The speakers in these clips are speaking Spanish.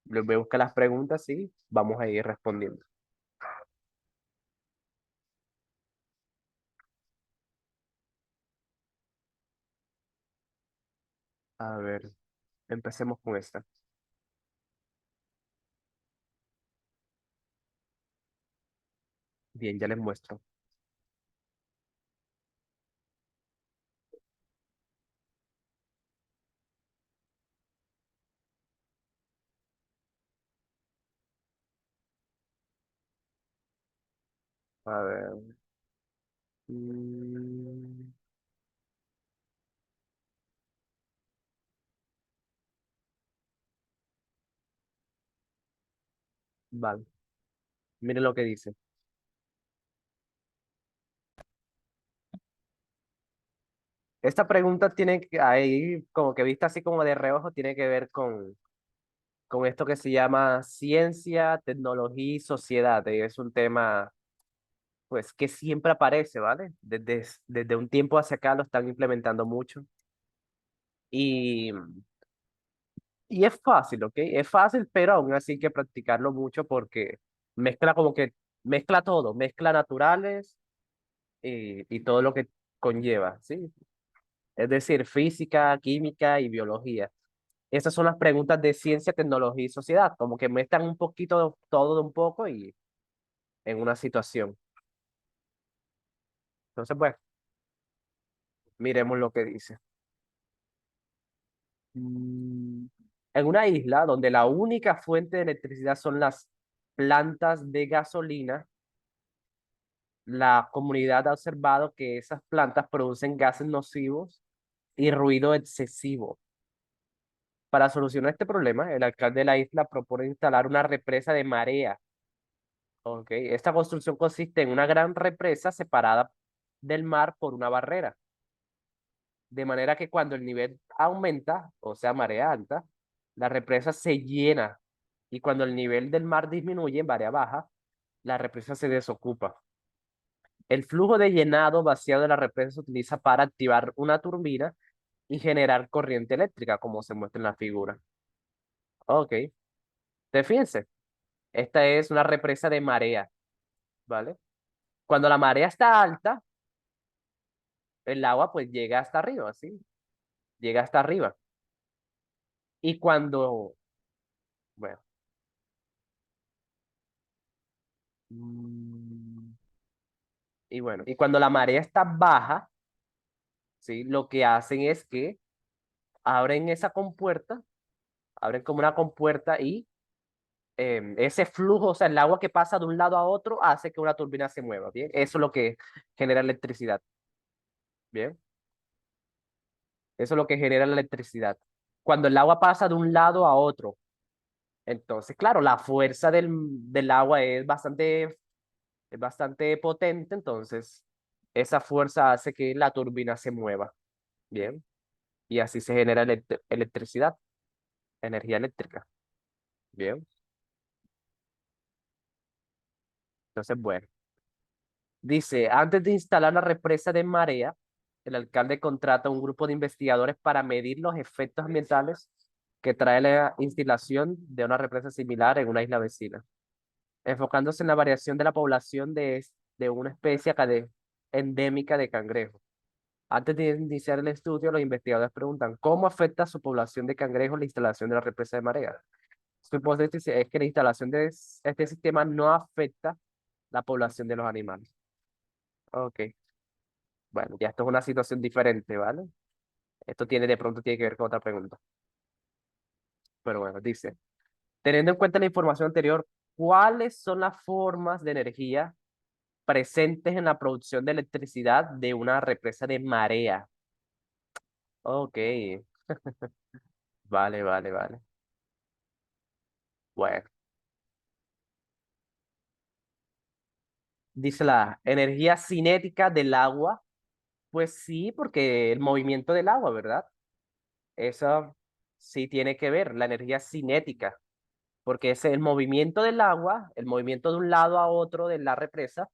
Les voy a buscar las preguntas y vamos a ir respondiendo. A ver, empecemos con esta. Bien, ya les muestro. A ver. mm, vale, miren lo que dice. Esta pregunta tiene que, ahí, como que vista así como de reojo, tiene que ver con esto que se llama ciencia, tecnología y sociedad. Y es un tema, pues, que siempre aparece, ¿vale? Desde un tiempo hacia acá lo están implementando mucho. Y, y es fácil, ¿ok? Es fácil, pero aún así hay que practicarlo mucho porque mezcla como que, mezcla todo, mezcla naturales y todo lo que conlleva, ¿sí? Es decir, física, química y biología. Esas son las preguntas de ciencia, tecnología y sociedad, como que mezclan un poquito todo de un poco y en una situación. Entonces, pues, miremos lo que dice. Mm, En una isla donde la única fuente de electricidad son las plantas de gasolina, la comunidad ha observado que esas plantas producen gases nocivos y ruido excesivo. Para solucionar este problema, el alcalde de la isla propone instalar una represa de marea. Ok, esta construcción consiste en una gran represa separada del mar por una barrera, de manera que cuando el nivel aumenta, o sea, marea alta, la represa se llena y cuando el nivel del mar disminuye en marea baja, la represa se desocupa. El flujo de llenado vaciado de la represa se utiliza para activar una turbina y generar corriente eléctrica, como se muestra en la figura. Ok, fíjense, esta es una represa de marea, ¿vale? Cuando la marea está alta, el agua pues llega hasta arriba, ¿sí? Llega hasta arriba. Y cuando, bueno, mm, y bueno, y cuando la marea está baja, ¿sí? Lo que hacen es que abren esa compuerta, abren como una compuerta y ese flujo, o sea, el agua que pasa de un lado a otro hace que una turbina se mueva, ¿bien? Eso es lo que genera electricidad, ¿bien? Eso es lo que genera la electricidad. Cuando el agua pasa de un lado a otro, entonces, claro, la fuerza del agua es bastante potente, entonces esa fuerza hace que la turbina se mueva, ¿bien? Y así se genera electricidad, energía eléctrica, ¿bien? Entonces, bueno, dice, antes de instalar la represa de marea, el alcalde contrata a un grupo de investigadores para medir los efectos ambientales que trae la instalación de una represa similar en una isla vecina, enfocándose en la variación de la población de una especie endémica de cangrejo. Antes de iniciar el estudio, los investigadores preguntan, ¿cómo afecta a su población de cangrejos la instalación de la represa de marea? Su hipótesis es que la instalación de este sistema no afecta la población de los animales. Ok, bueno, ya esto es una situación diferente, ¿vale? Esto tiene de pronto tiene que ver con otra pregunta. Pero bueno, dice, teniendo en cuenta la información anterior, ¿cuáles son las formas de energía presentes en la producción de electricidad de una represa de marea? Ok, vale, vale, vale. Bueno. Dice la energía cinética del agua. Pues sí, porque el movimiento del agua, ¿verdad? Eso sí tiene que ver, la energía cinética, porque es el movimiento del agua, el movimiento de un lado a otro de la represa,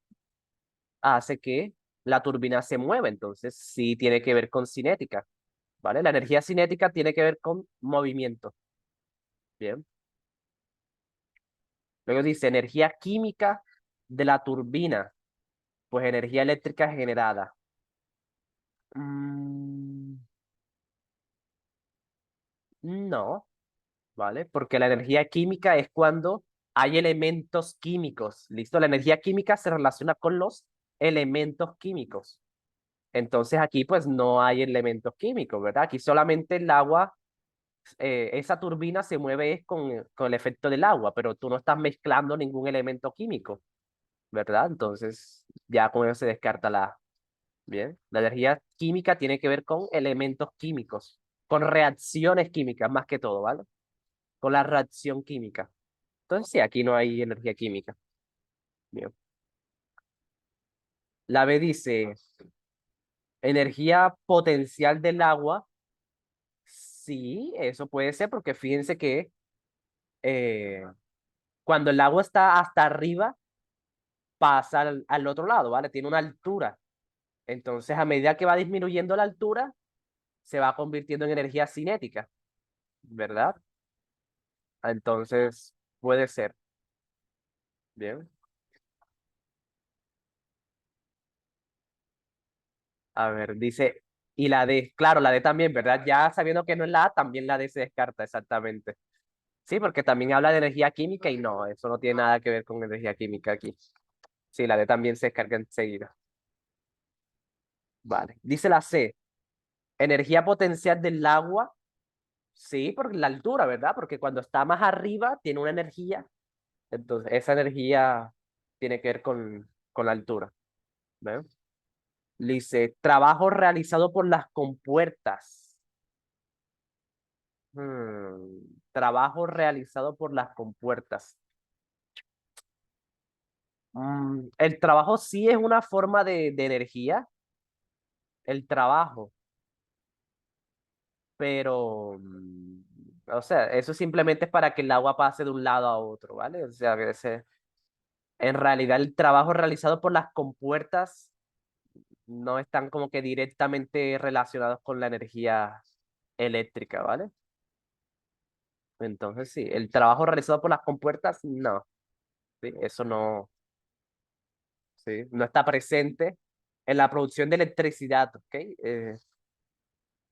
hace que la turbina se mueva. Entonces sí tiene que ver con cinética, ¿vale? La energía cinética tiene que ver con movimiento. Bien. Luego dice energía química de la turbina, pues energía eléctrica generada. Mm, no, ¿vale? Porque la energía química es cuando hay elementos químicos, ¿listo? La energía química se relaciona con los elementos químicos. Entonces aquí pues no hay elementos químicos, ¿verdad? Aquí solamente el agua, esa turbina se mueve es con el efecto del agua, pero tú no estás mezclando ningún elemento químico, ¿verdad? Entonces ya con eso se descarta la A. Bien, la energía química tiene que ver con elementos químicos, con reacciones químicas más que todo, ¿vale? Con la reacción química. Entonces sí, aquí no hay energía química. Bien. La B dice, energía potencial del agua. Sí, eso puede ser porque fíjense que eh, cuando el agua está hasta arriba, pasa al otro lado, ¿vale? Tiene una altura. Entonces, a medida que va disminuyendo la altura, se va convirtiendo en energía cinética, ¿verdad? Entonces, puede ser. Bien. A ver, dice, y la D, claro, la D también, ¿verdad? Ya sabiendo que no es la A, también la D se descarta exactamente. Sí, porque también habla de energía química y no, eso no tiene nada que ver con energía química aquí. Sí, la D también se descarga enseguida. Vale. Dice la C, energía potencial del agua. Sí, por la altura, ¿verdad? Porque cuando está más arriba tiene una energía, entonces esa energía tiene que ver con la altura. ¿Ven? Dice, trabajo realizado por las compuertas. Trabajo realizado por las compuertas. El trabajo sí es una forma de energía, el trabajo, pero, o sea, eso simplemente es para que el agua pase de un lado a otro, ¿vale? O sea, en realidad el trabajo realizado por las compuertas no están como que directamente relacionados con la energía eléctrica, ¿vale? Entonces sí, el trabajo realizado por las compuertas, no, sí, eso no, sí, no está presente en la producción de electricidad, ¿ok?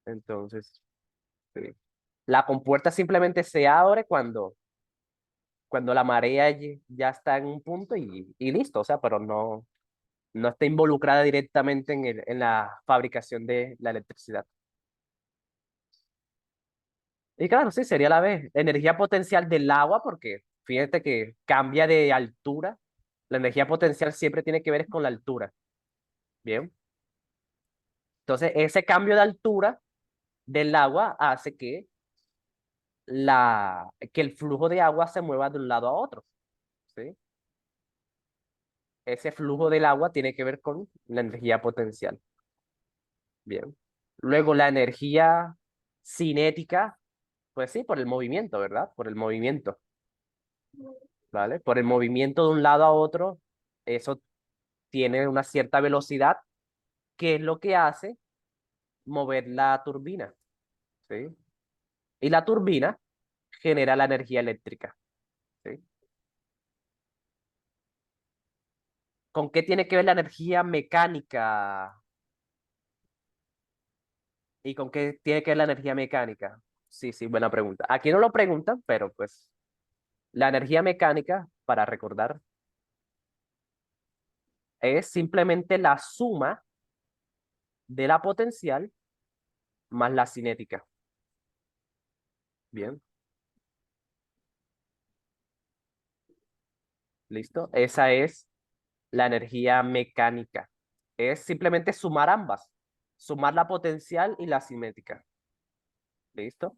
Entonces, sí. La compuerta simplemente se abre cuando la marea ya está en un punto y listo, o sea, pero no está involucrada directamente en la fabricación de la electricidad. Y claro, sí, sería la B. Energía potencial del agua, porque fíjate que cambia de altura. La energía potencial siempre tiene que ver con la altura. Bien. Entonces, ese cambio de altura del agua hace que el flujo de agua se mueva de un lado a otro. ¿Sí? Ese flujo del agua tiene que ver con la energía potencial. Bien. Luego, la energía cinética, pues sí, por el movimiento, ¿verdad? Por el movimiento. ¿Vale? Por el movimiento de un lado a otro, eso tiene una cierta velocidad, que es lo que hace mover la turbina, ¿sí? Y la turbina genera la energía eléctrica, ¿sí? ¿Con qué tiene que ver la energía mecánica? ¿Y con qué tiene que ver la energía mecánica? Sí, sí, buena pregunta. Aquí no lo preguntan, pero pues la energía mecánica, para recordar, es simplemente la suma de la potencial más la cinética. Bien, ¿listo? Esa es la energía mecánica. Es simplemente sumar ambas, sumar la potencial y la cinética. ¿Listo?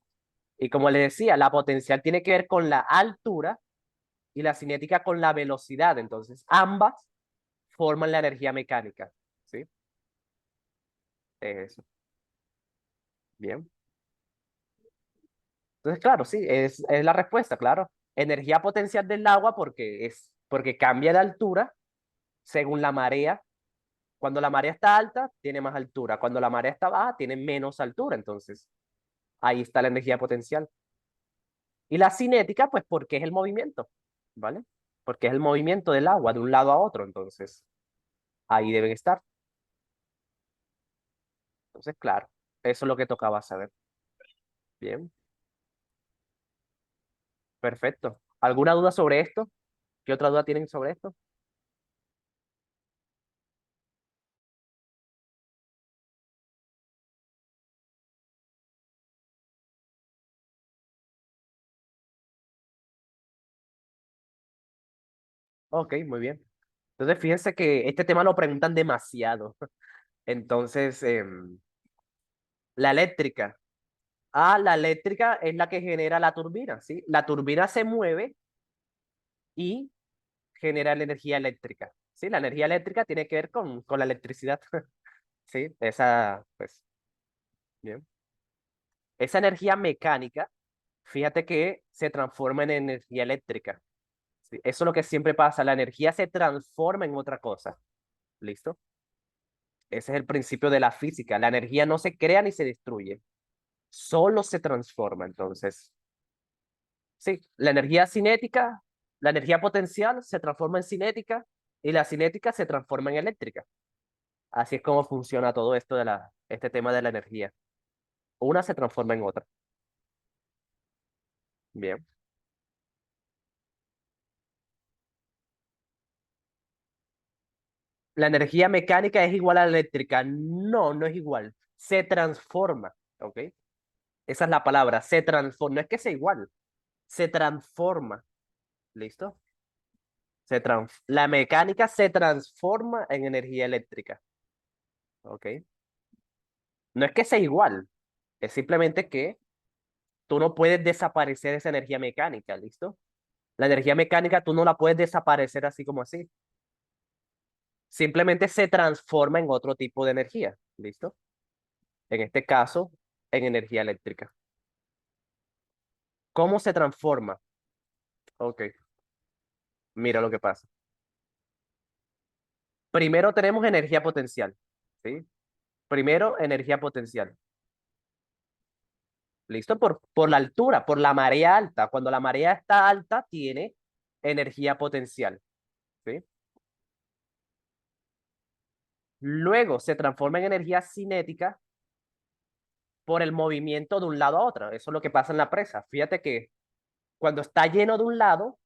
Y como le decía, la potencial tiene que ver con la altura y la cinética con la velocidad. Entonces, ambas forman la energía mecánica. ¿Sí? Eso. Bien. Entonces, claro, sí, es la respuesta, claro. Energía potencial del agua porque cambia de altura según la marea. Cuando la marea está alta, tiene más altura. Cuando la marea está baja, tiene menos altura. Entonces, ahí está la energía potencial. Y la cinética, pues porque es el movimiento, ¿vale? porque es el movimiento del agua de un lado a otro, entonces ahí deben estar. Entonces, claro, eso es lo que tocaba saber. Bien, perfecto. ¿Alguna duda sobre esto? ¿Qué otra duda tienen sobre esto? Ok, muy bien. Entonces, fíjense que este tema lo preguntan demasiado. Entonces, la eléctrica. Ah, la eléctrica es la que genera la turbina, ¿sí? La turbina se mueve y genera la energía eléctrica, ¿sí? La energía eléctrica tiene que ver con la electricidad, ¿sí? Esa, pues, bien. Esa energía mecánica, fíjate que se transforma en energía eléctrica, ¿sí? Eso es lo que siempre pasa, la energía se transforma en otra cosa, ¿listo? Ese es el principio de la física, la energía no se crea ni se destruye, solo se transforma, entonces. Sí, la energía cinética, la energía potencial se transforma en cinética y la cinética se transforma en eléctrica. Así es como funciona todo esto de este tema de la energía. Una se transforma en otra. Bien. La energía mecánica es igual a la eléctrica. No, no es igual. Se transforma. ¿Ok? Esa es la palabra. Se transforma. No es que sea igual. Se transforma. ¿Listo? La mecánica se transforma en energía eléctrica. ¿Ok? No es que sea igual. Es simplemente que tú no puedes desaparecer esa energía mecánica, ¿listo? La energía mecánica tú no la puedes desaparecer así como así. Simplemente se transforma en otro tipo de energía, ¿listo? En este caso, en energía eléctrica. ¿Cómo se transforma? Ok, mira lo que pasa. Primero tenemos energía potencial, ¿sí? Primero, energía potencial. ¿Listo? Por la altura, por la marea alta. Cuando la marea está alta, tiene energía potencial, ¿sí? Luego se transforma en energía cinética por el movimiento de un lado a otro. Eso es lo que pasa en la presa. Fíjate que cuando está lleno de un lado,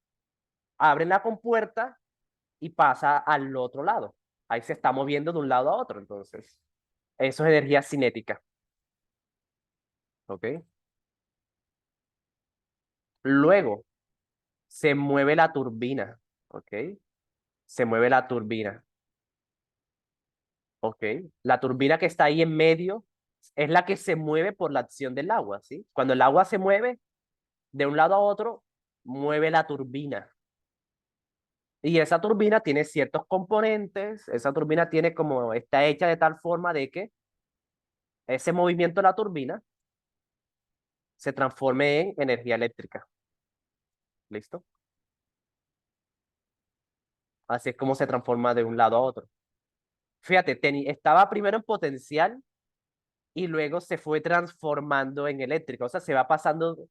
abren la compuerta y pasa al otro lado. Ahí se está moviendo de un lado a otro. Entonces, eso es energía cinética. ¿Ok? Luego, se mueve la turbina. ¿Ok? Se mueve la turbina. ¿Ok? La turbina que está ahí en medio es la que se mueve por la acción del agua. ¿Sí? Cuando el agua se mueve de un lado a otro, mueve la turbina. Y esa turbina tiene ciertos componentes, esa turbina tiene como, está hecha de tal forma de que ese movimiento de la turbina se transforme en energía eléctrica. ¿Listo? Así es como se transforma de un lado a otro. Fíjate, estaba primero en potencial y luego se fue transformando en eléctrica. O sea, se va pasando,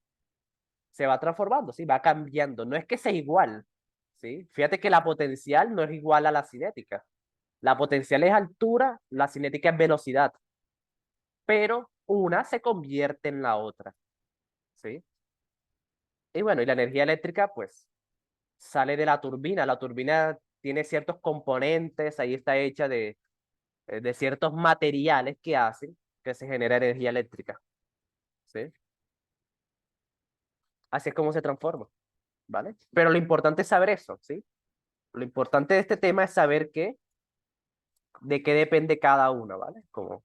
se va transformando, ¿sí? Va cambiando. No es que sea igual, ¿sí? Fíjate que la potencial no es igual a la cinética. La potencial es altura, la cinética es velocidad, pero una se convierte en la otra. ¿Sí? Y bueno, y la energía eléctrica, pues, sale de la turbina. La turbina tiene ciertos componentes, ahí está hecha de ciertos materiales que hacen que se genera energía eléctrica. ¿Sí? Así es como se transforma, ¿vale? Pero lo importante es saber eso, ¿sí? Lo importante de este tema es saber de qué depende cada uno, ¿vale? Como,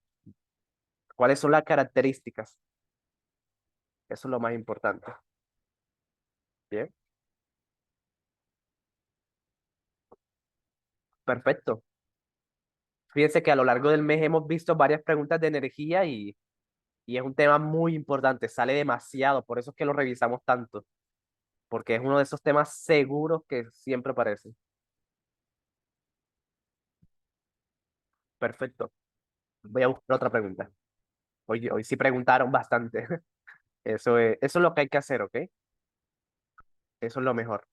cuáles son las características. Eso es lo más importante. Bien, perfecto. Fíjense que a lo largo del mes hemos visto varias preguntas de energía y es un tema muy importante, sale demasiado, por eso es que lo revisamos tanto, porque es uno de esos temas seguros que siempre aparecen. Perfecto. Voy a buscar otra pregunta. Hoy sí preguntaron bastante. Eso es lo que hay que hacer, ¿ok? Eso es lo mejor.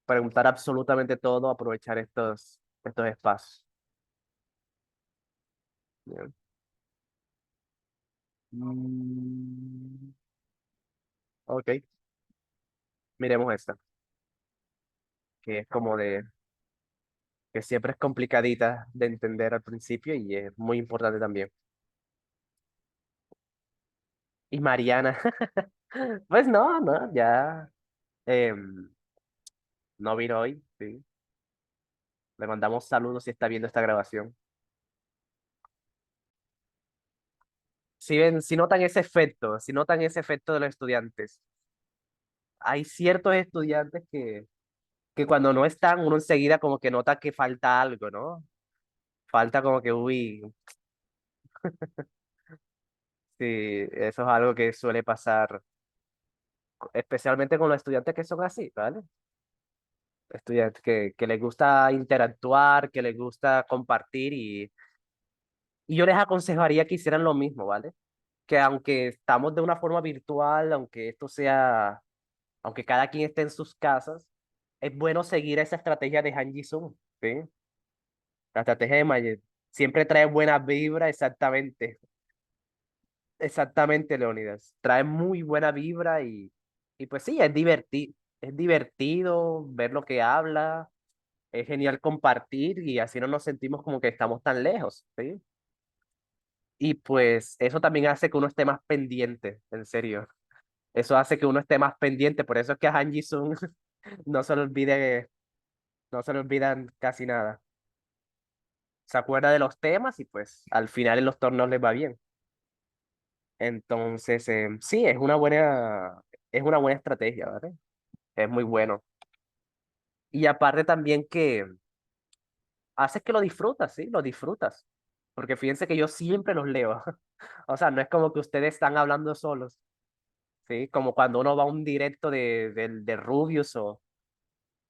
preguntar absolutamente todo, aprovechar estos espacios. Bien. Mm, ok, miremos esta, que es como que siempre es complicadita de entender al principio y es muy importante también. Y Mariana, pues no, no, ya no vino hoy, sí. Le mandamos saludos si está viendo esta grabación. Si ven, si notan ese efecto, si notan ese efecto de los estudiantes, hay ciertos estudiantes que cuando no están, uno enseguida como que nota que falta algo, ¿no? Falta como que, uy, sí, eso es algo que suele pasar, especialmente con los estudiantes que son así, ¿vale? Estudiantes que les gusta interactuar, que les gusta compartir y yo les aconsejaría que hicieran lo mismo, ¿vale? Que aunque estamos de una forma virtual, aunque esto sea, aunque cada quien esté en sus casas, es bueno seguir esa estrategia de Han Ji-sung, ¿sí? La estrategia de Mayer siempre trae buena vibra, exactamente. Exactamente, Leonidas. Trae muy buena vibra y pues sí, es divertido ver lo que habla, es genial compartir y así no nos sentimos como que estamos tan lejos, ¿sí? Y pues eso también hace que uno esté más pendiente, en serio. Eso hace que uno esté más pendiente, por eso es que a Han Ji-sung no se le olvide, no se le olvidan casi nada. Se acuerda de los temas y pues al final en los torneos les va bien. Entonces, sí, es una buena estrategia, ¿vale? Es muy bueno. Y aparte también que haces que lo disfrutas, ¿sí? Lo disfrutas. Porque fíjense que yo siempre los leo. O sea, no es como que ustedes están hablando solos, ¿sí? Como cuando uno va a un directo de Rubius o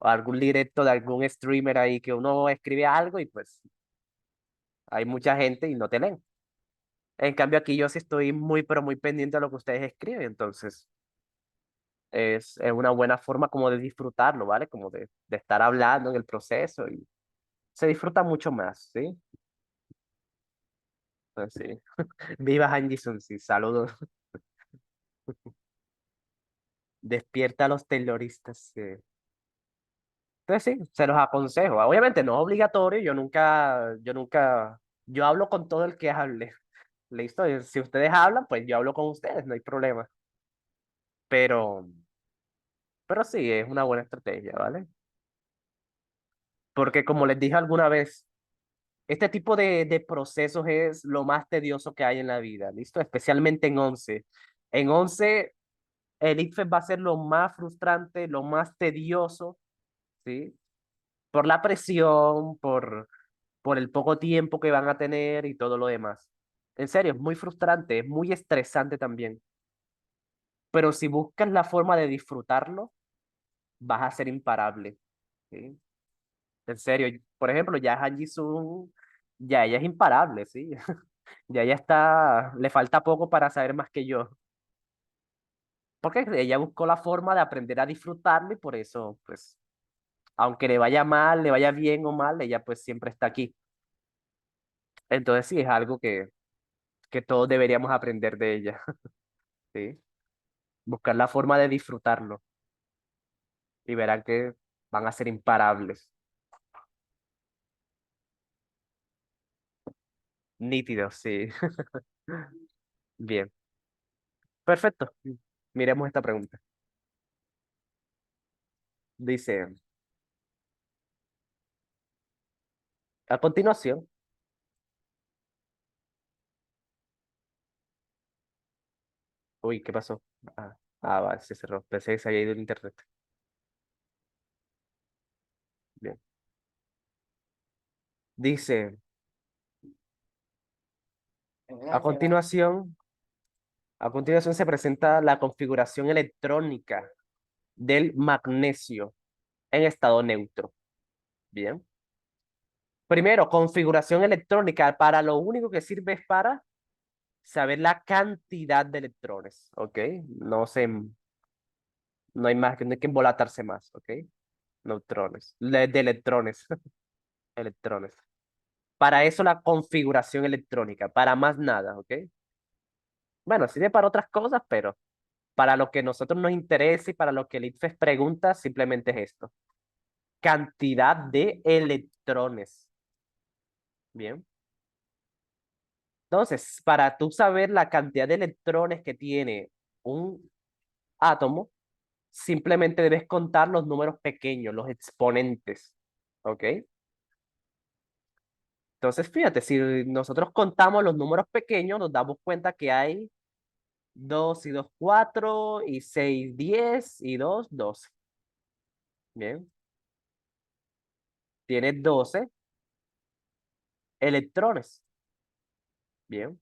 algún directo de algún streamer ahí que uno escribe algo y pues hay mucha gente y no te leen. En cambio aquí yo sí estoy muy, pero muy pendiente de lo que ustedes escriben, entonces es una buena forma como de disfrutarlo, ¿vale? Como de estar hablando en el proceso y se disfruta mucho más, ¿sí? Entonces, sí. Viva Hanjison, sí, saludos. Despierta a los terroristas. Sí. Entonces, sí, se los aconsejo. Obviamente no es obligatorio, yo hablo con todo el que hable. Listo, y si ustedes hablan, pues yo hablo con ustedes, no hay problema. Pero, pero sí, es una buena estrategia, ¿vale? Porque como les dije alguna vez, este tipo de procesos es lo más tedioso que hay en la vida, ¿listo? Especialmente en 11. En 11 el ICFES va a ser lo más frustrante, lo más tedioso, ¿sí? Por la presión, por el poco tiempo que van a tener y todo lo demás. En serio, es muy frustrante, es muy estresante también. Pero si buscas la forma de disfrutarlo, vas a ser imparable, ¿sí? En serio, por ejemplo, ya Han Ji-sung, ya ella es imparable, ¿sí? Ya ella está, le falta poco para saber más que yo. Porque ella buscó la forma de aprender a disfrutarlo y por eso, pues, aunque le vaya mal, le vaya bien o mal, ella pues siempre está aquí. Entonces sí, es algo que todos deberíamos aprender de ella, ¿sí? Buscar la forma de disfrutarlo y verán que van a ser imparables, nítidos, sí. Bien, perfecto. Miremos esta pregunta. Dice, a continuación, uy, ¿qué pasó? Vale, se cerró. Pensé que se había ido el internet. Bien. Dice, a continuación, a continuación se presenta la configuración electrónica del magnesio en estado neutro. Bien. Primero, configuración electrónica. Para lo único que sirve es para saber la cantidad de electrones. ¿Ok? No hay más, no hay que embolatarse más. ¿Ok? neutrones, de electrones, electrones. Para eso la configuración electrónica, para más nada, ¿ok? Bueno, sirve para otras cosas, pero para lo que a nosotros nos interesa y para lo que el ITFES pregunta, simplemente es esto. Cantidad de electrones. Bien. Entonces, para tú saber la cantidad de electrones que tiene un átomo, simplemente debes contar los números pequeños, los exponentes. ¿Ok? Entonces, fíjate, si nosotros contamos los números pequeños, nos damos cuenta que hay 2 y 2 4 y 6 10 y 2 12. Bien. Tiene 12 electrones. Bien.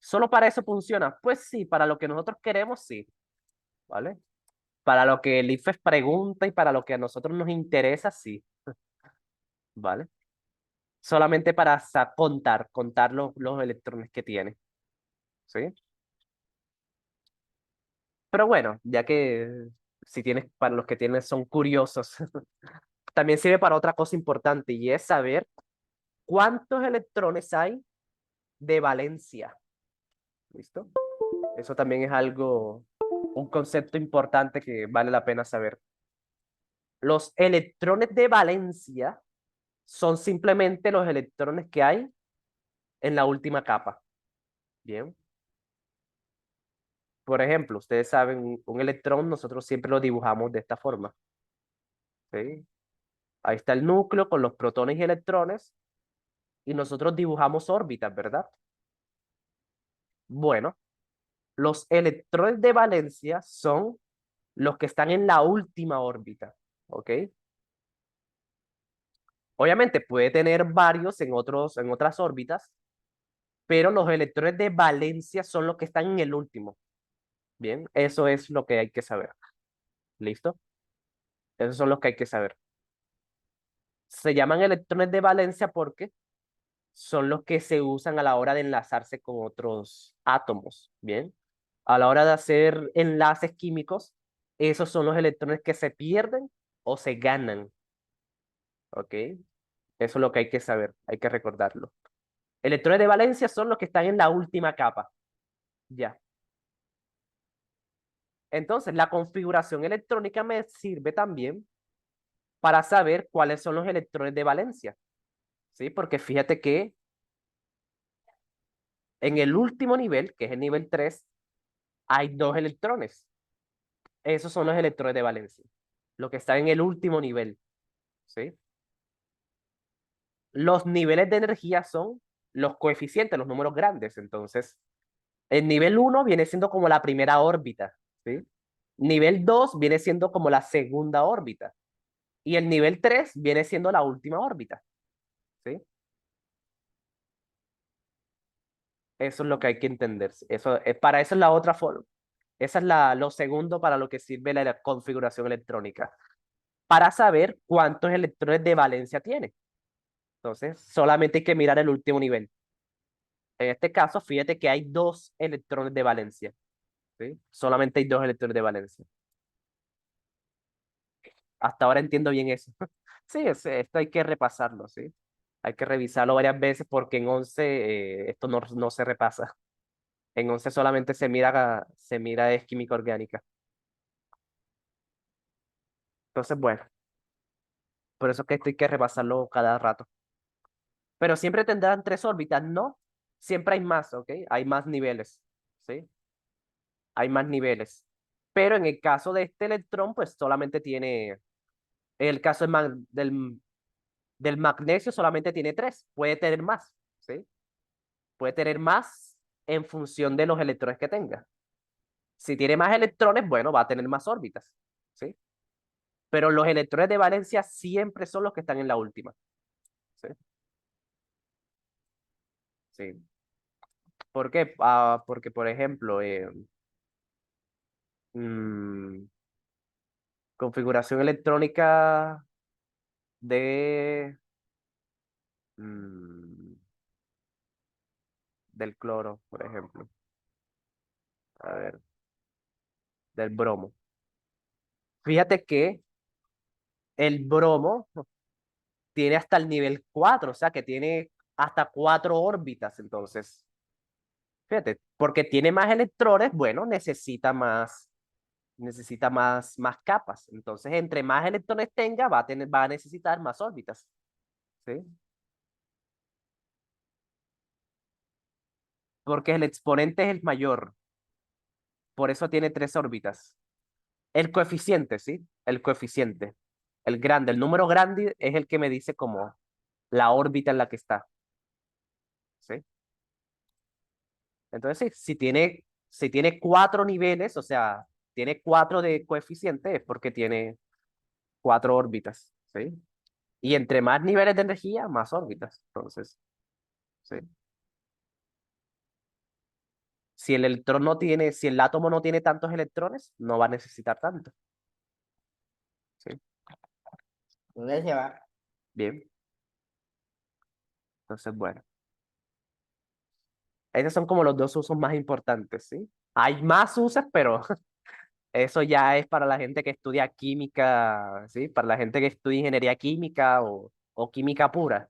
¿Solo para eso funciona? Pues sí, para lo que nosotros queremos, sí. ¿Vale? Para lo que el IFES pregunta y para lo que a nosotros nos interesa, sí. ¿Vale? Solamente para contar los electrones que tiene. ¿Sí? Pero bueno, ya que si tienes, para los que tienen, son curiosos, también sirve para otra cosa importante y es saber cuántos electrones hay de valencia. ¿Listo? Eso también es algo, un concepto importante que vale la pena saber. Los electrones de valencia son simplemente los electrones que hay en la última capa. Bien. Por ejemplo, ustedes saben, un electrón nosotros siempre lo dibujamos de esta forma. ¿Sí? Ahí está el núcleo con los protones y electrones y nosotros dibujamos órbitas, ¿verdad? Bueno, los electrones de valencia son los que están en la última órbita, ¿ok? Obviamente puede tener varios en otras órbitas, pero los electrones de valencia son los que están en el último. Bien, eso es lo que hay que saber. ¿Listo? Esos son los que hay que saber. Se llaman electrones de valencia porque son los que se usan a la hora de enlazarse con otros átomos. Bien, a la hora de hacer enlaces químicos, esos son los electrones que se pierden o se ganan. ¿Ok? Eso es lo que hay que saber, hay que recordarlo. Electrones de valencia son los que están en la última capa. Ya. Entonces, la configuración electrónica me sirve también para saber cuáles son los electrones de valencia. ¿Sí? Porque fíjate que en el último nivel, que es el nivel 3, hay dos electrones. Esos son los electrones de valencia. Lo que está en el último nivel. ¿Sí? Los niveles de energía son los coeficientes, los números grandes. Entonces, el nivel 1 viene siendo como la primera órbita. ¿Sí? Nivel 2 viene siendo como la segunda órbita. Y el nivel 3 viene siendo la última órbita. ¿Sí? Eso es lo que hay que entender. Eso, para eso es la otra forma. Esa es lo segundo para lo que sirve la configuración electrónica. Para saber cuántos electrones de valencia tiene. Entonces, solamente hay que mirar el último nivel. En este caso, fíjate que hay dos electrones de valencia. ¿Sí? Solamente hay dos electrones de valencia. Hasta ahora entiendo bien eso. Sí, esto hay que repasarlo, ¿sí? Hay que revisarlo varias veces porque en 11 esto no se repasa. En 11 solamente se mira es química orgánica. Entonces, bueno, por eso es que esto hay que repasarlo cada rato. Pero siempre tendrán tres órbitas, ¿no? Siempre hay más, ¿ok? Hay más niveles, ¿sí? Hay más niveles. Pero en el caso de este electrón, pues solamente tiene, en el caso del magnesio solamente tiene tres, puede tener más, ¿sí? Puede tener más en función de los electrones que tenga. Si tiene más electrones, bueno, va a tener más órbitas, ¿sí? Pero los electrones de valencia siempre son los que están en la última, ¿sí? Sí. ¿Por qué? Porque, por ejemplo, mm, configuración electrónica de, mm, del cloro, por ejemplo. A ver, del bromo. Fíjate que El bromo tiene hasta el nivel 4, o sea que tiene hasta 4 órbitas, entonces, fíjate, porque tiene más electrones, bueno, necesita más capas. Entonces, entre más electrones tenga, va a necesitar más órbitas, ¿sí? Porque el exponente es el mayor, por eso tiene 3 órbitas. El coeficiente, ¿sí? El coeficiente. El grande, el número grande es el que me dice como la órbita en la que está, ¿sí? Entonces, sí, si tiene 4 niveles, o sea, tiene 4 de coeficiente, es porque tiene 4 órbitas, ¿sí? Y entre más niveles de energía, más órbitas. Entonces, ¿sí? Si el átomo no tiene tantos electrones, no va a necesitar tanto, ¿sí? ¿Dónde se va? Bien, entonces, bueno, esos son como los dos usos más importantes, ¿sí? Hay más usos, pero eso ya es para la gente que estudia química, ¿sí? Para la gente que estudia ingeniería química o química pura.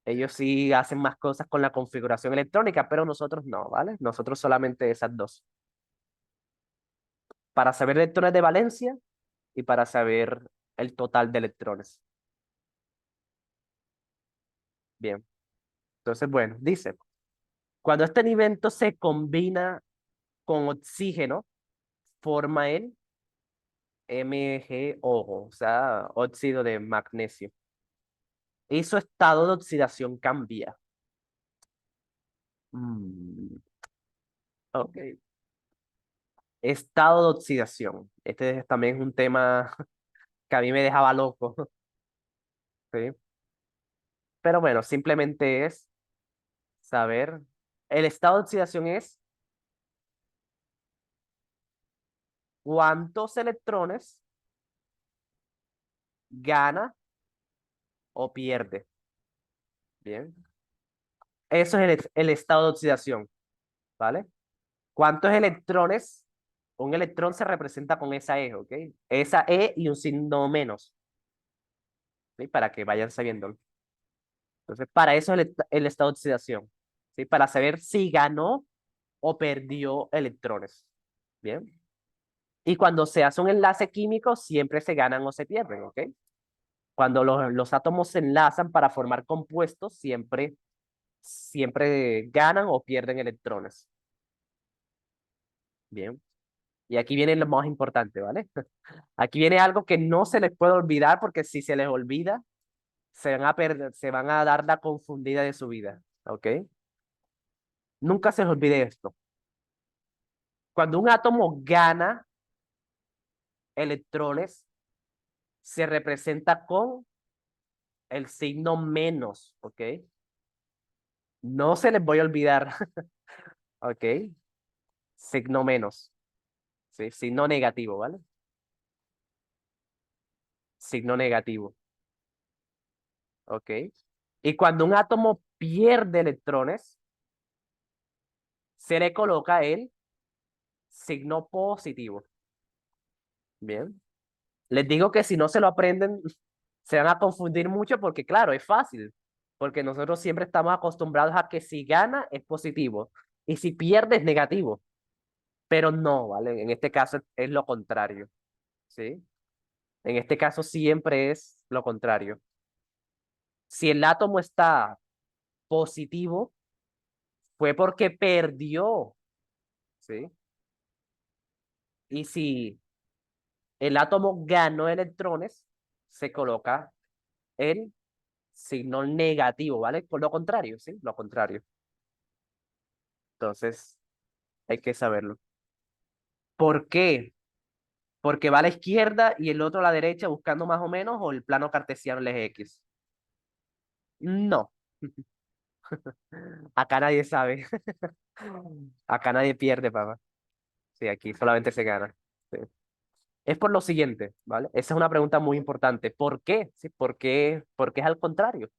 Ellos sí hacen más cosas con la configuración electrónica, pero nosotros no, ¿vale? Nosotros solamente esas dos. Para saber electrones de valencia y para saber el total de electrones. Bien. Entonces, bueno, dice, cuando este elemento se combina con oxígeno, forma el MgO, o sea, óxido de magnesio. Y su estado de oxidación cambia. Mm, ok. Estado de oxidación. Este también es un tema que a mí me dejaba loco, ¿sí? Pero bueno, simplemente es saber. El estado de oxidación es cuántos electrones gana o pierde. Bien. Eso es el estado de oxidación, ¿vale? ¿Cuántos electrones? Un electrón se representa con esa E, ¿ok? Esa E y un signo menos, ¿sí? Para que vayan sabiendo. Entonces, para eso es el estado de oxidación, ¿sí? Para saber si ganó o perdió electrones. Bien. Y cuando se hace un enlace químico, siempre se ganan o se pierden, ¿ok? Cuando los átomos se enlazan para formar compuestos, siempre ganan o pierden electrones. Bien. Y aquí viene lo más importante, ¿vale? Aquí viene algo que no se les puede olvidar porque si se les olvida, se van a dar la confundida de su vida, ¿ok? Nunca se les olvide esto. Cuando un átomo gana electrones, se representa con el signo menos, ¿ok? No se les voy a olvidar, ¿ok? Signo menos, ¿sí? Signo negativo, ¿vale? Signo negativo, ¿ok? Y cuando un átomo pierde electrones, se le coloca el signo positivo, ¿bien? Les digo que si no se lo aprenden, se van a confundir mucho porque, claro, es fácil, porque nosotros siempre estamos acostumbrados a que si gana es positivo y si pierde es negativo, pero no, ¿vale? En este caso es lo contrario, ¿sí? En este caso siempre es lo contrario. Si el átomo está positivo, fue porque perdió, ¿sí? Y si el átomo ganó electrones, se coloca el signo negativo, ¿vale? Por lo contrario, ¿sí? Lo contrario. Entonces, hay que saberlo. ¿Por qué? Porque va a la izquierda y el otro a la derecha buscando más o menos, o el plano cartesiano el eje X. No, acá nadie sabe. Acá nadie pierde, papá. Sí, aquí solamente se gana. Sí. Es por lo siguiente, ¿vale? Esa es una pregunta muy importante. ¿Por qué? ¿Sí? ¿Por qué es al contrario?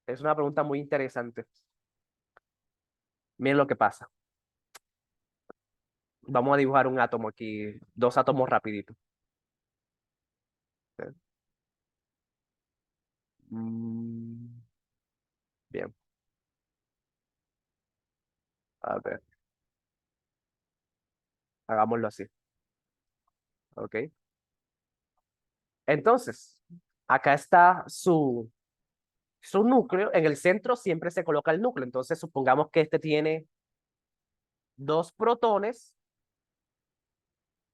Es una pregunta muy interesante. Miren lo que pasa. Vamos a dibujar un átomo aquí, 2 átomos rapidito. ¿Sí? Bien. A ver, hagámoslo así. ¿Ok? Entonces, acá está su núcleo. En el centro siempre se coloca el núcleo. Entonces, supongamos que este tiene dos protones,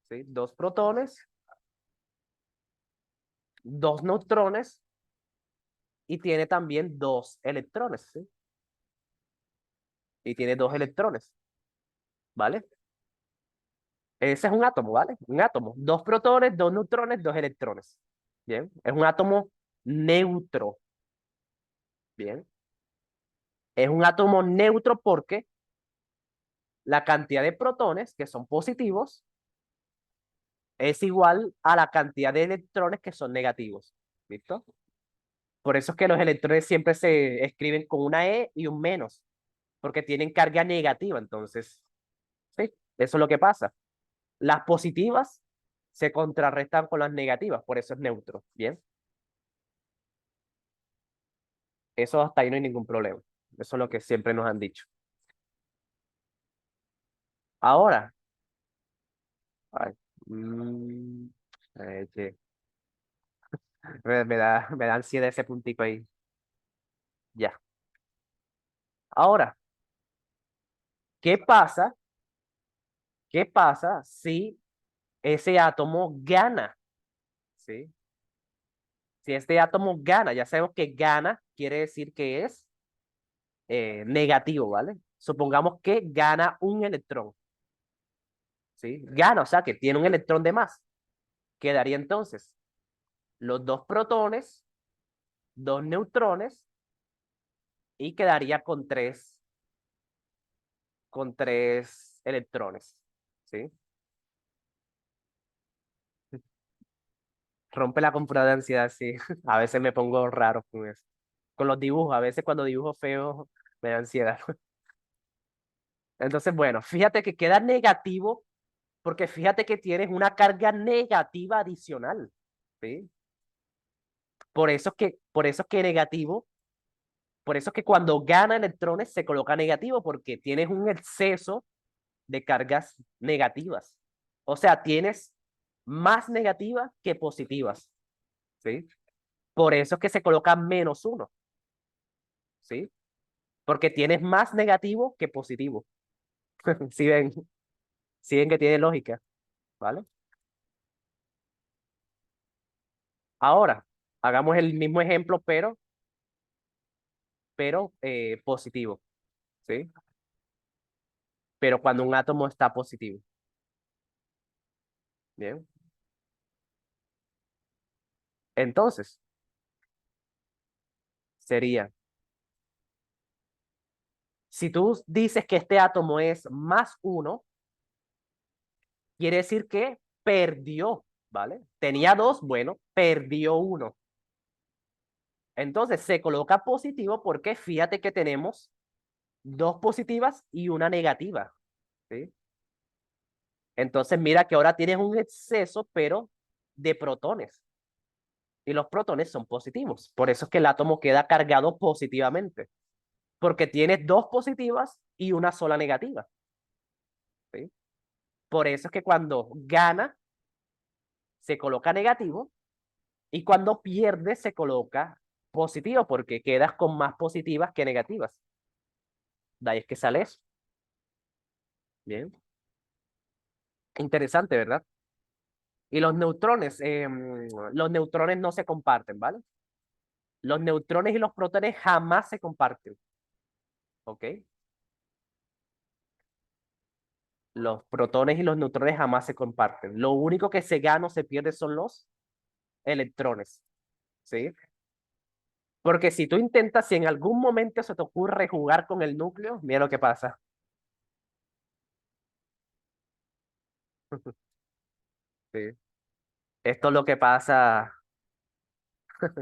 ¿sí? Dos protones, dos neutrones y tiene también dos electrones, ¿sí? Y tiene dos electrones, ¿vale? Ese es un átomo, ¿vale? Un átomo. Dos protones, dos neutrones, dos electrones. Bien. Es un átomo neutro. Bien. Es un átomo neutro porque la cantidad de protones, que son positivos, es igual a la cantidad de electrones que son negativos. ¿Listo? Por eso es que los electrones siempre se escriben con una E y un menos, porque tienen carga negativa. Entonces, sí, eso es lo que pasa. Las positivas se contrarrestan con las negativas, por eso es neutro. Bien, eso hasta ahí no hay ningún problema. Eso es lo que siempre nos han dicho. Ahora, ay, mm, que me da ansiedad ese puntico ahí. Ya. Ahora, ¿qué pasa? ¿Qué pasa si ese átomo gana? ¿Sí? Si este átomo gana, ya sabemos que gana quiere decir que es negativo, ¿vale? Supongamos que gana un electrón, ¿sí? Gana, o sea, que tiene un electrón de más. Quedaría entonces los dos protones, dos neutrones y quedaría con tres electrones, ¿sí? Rompe la computadora de ansiedad, sí. A veces me pongo raro con eso. Con los dibujos, a veces cuando dibujo feo me da ansiedad. Entonces, bueno, fíjate que queda negativo porque fíjate que tienes una carga negativa adicional, ¿sí? Por eso es que negativo, por eso es que cuando gana electrones se coloca negativo porque tienes un exceso de cargas negativas. O sea, tienes más negativas que positivas, ¿sí? Por eso es que se coloca -1, ¿sí? Porque tienes más negativo que positivo. Si ven, si ven que tiene lógica, ¿vale? Ahora, hagamos el mismo ejemplo, pero positivo, ¿sí? Pero cuando un átomo está positivo, ¿bien? Entonces, sería, si tú dices que este átomo es +1, quiere decir que perdió, ¿vale? Tenía dos, bueno, perdió uno. Entonces se coloca positivo porque fíjate que tenemos dos positivas y una negativa, ¿sí? Entonces mira que ahora tienes un exceso, pero de protones. Y los protones son positivos. Por eso es que el átomo queda cargado positivamente. Porque tienes dos positivas y una sola negativa, ¿sí? Por eso es que cuando gana se coloca negativo y cuando pierde se coloca positivo porque quedas con más positivas que negativas. De ahí es que sale eso. Bien. Interesante, ¿verdad? Y los neutrones no se comparten, ¿vale? Los neutrones y los protones jamás se comparten, ¿ok? Los protones y los neutrones jamás se comparten. Lo único que se gana o se pierde son los electrones, ¿sí? Porque si tú intentas, si en algún momento se te ocurre jugar con el núcleo, mira lo que pasa. Sí. Esto es lo que pasa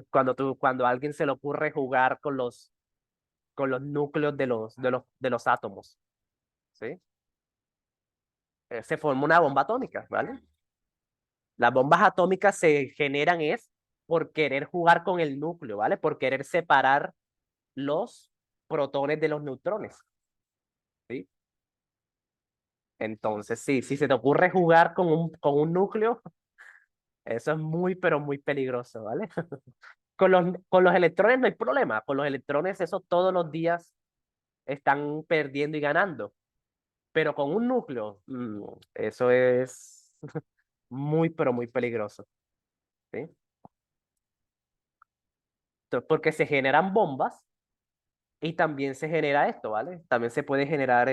cuando a alguien se le ocurre jugar con los núcleos de los átomos, ¿sí? Se forma una bomba atómica, ¿vale? Las bombas atómicas se generan es por querer jugar con el núcleo, ¿vale? Por querer separar los protones de los neutrones, ¿sí? Entonces, sí, si se te ocurre jugar con un núcleo, eso es muy, pero muy peligroso, ¿vale? Con los electrones no hay problema. Con los electrones, eso todos los días están perdiendo y ganando. Pero con un núcleo, eso es muy, pero muy peligroso, ¿sí? Porque se generan bombas y también se genera esto, ¿vale? También se puede generar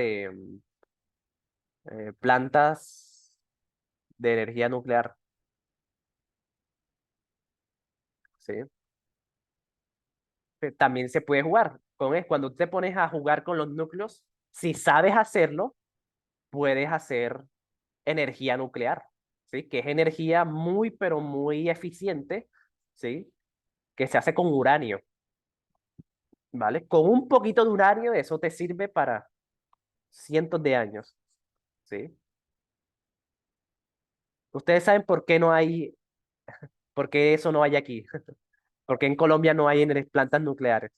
plantas de energía nuclear, ¿sí? También se puede jugar con es cuando te pones a jugar con los núcleos, si sabes hacerlo, puedes hacer energía nuclear, ¿sí? Que es energía muy, pero muy eficiente, ¿sí? Que se hace con uranio, ¿vale? Con un poquito de uranio, eso te sirve para cientos de años, ¿sí? Ustedes saben por qué no hay, por qué eso no hay aquí, porque en Colombia no hay plantas nucleares.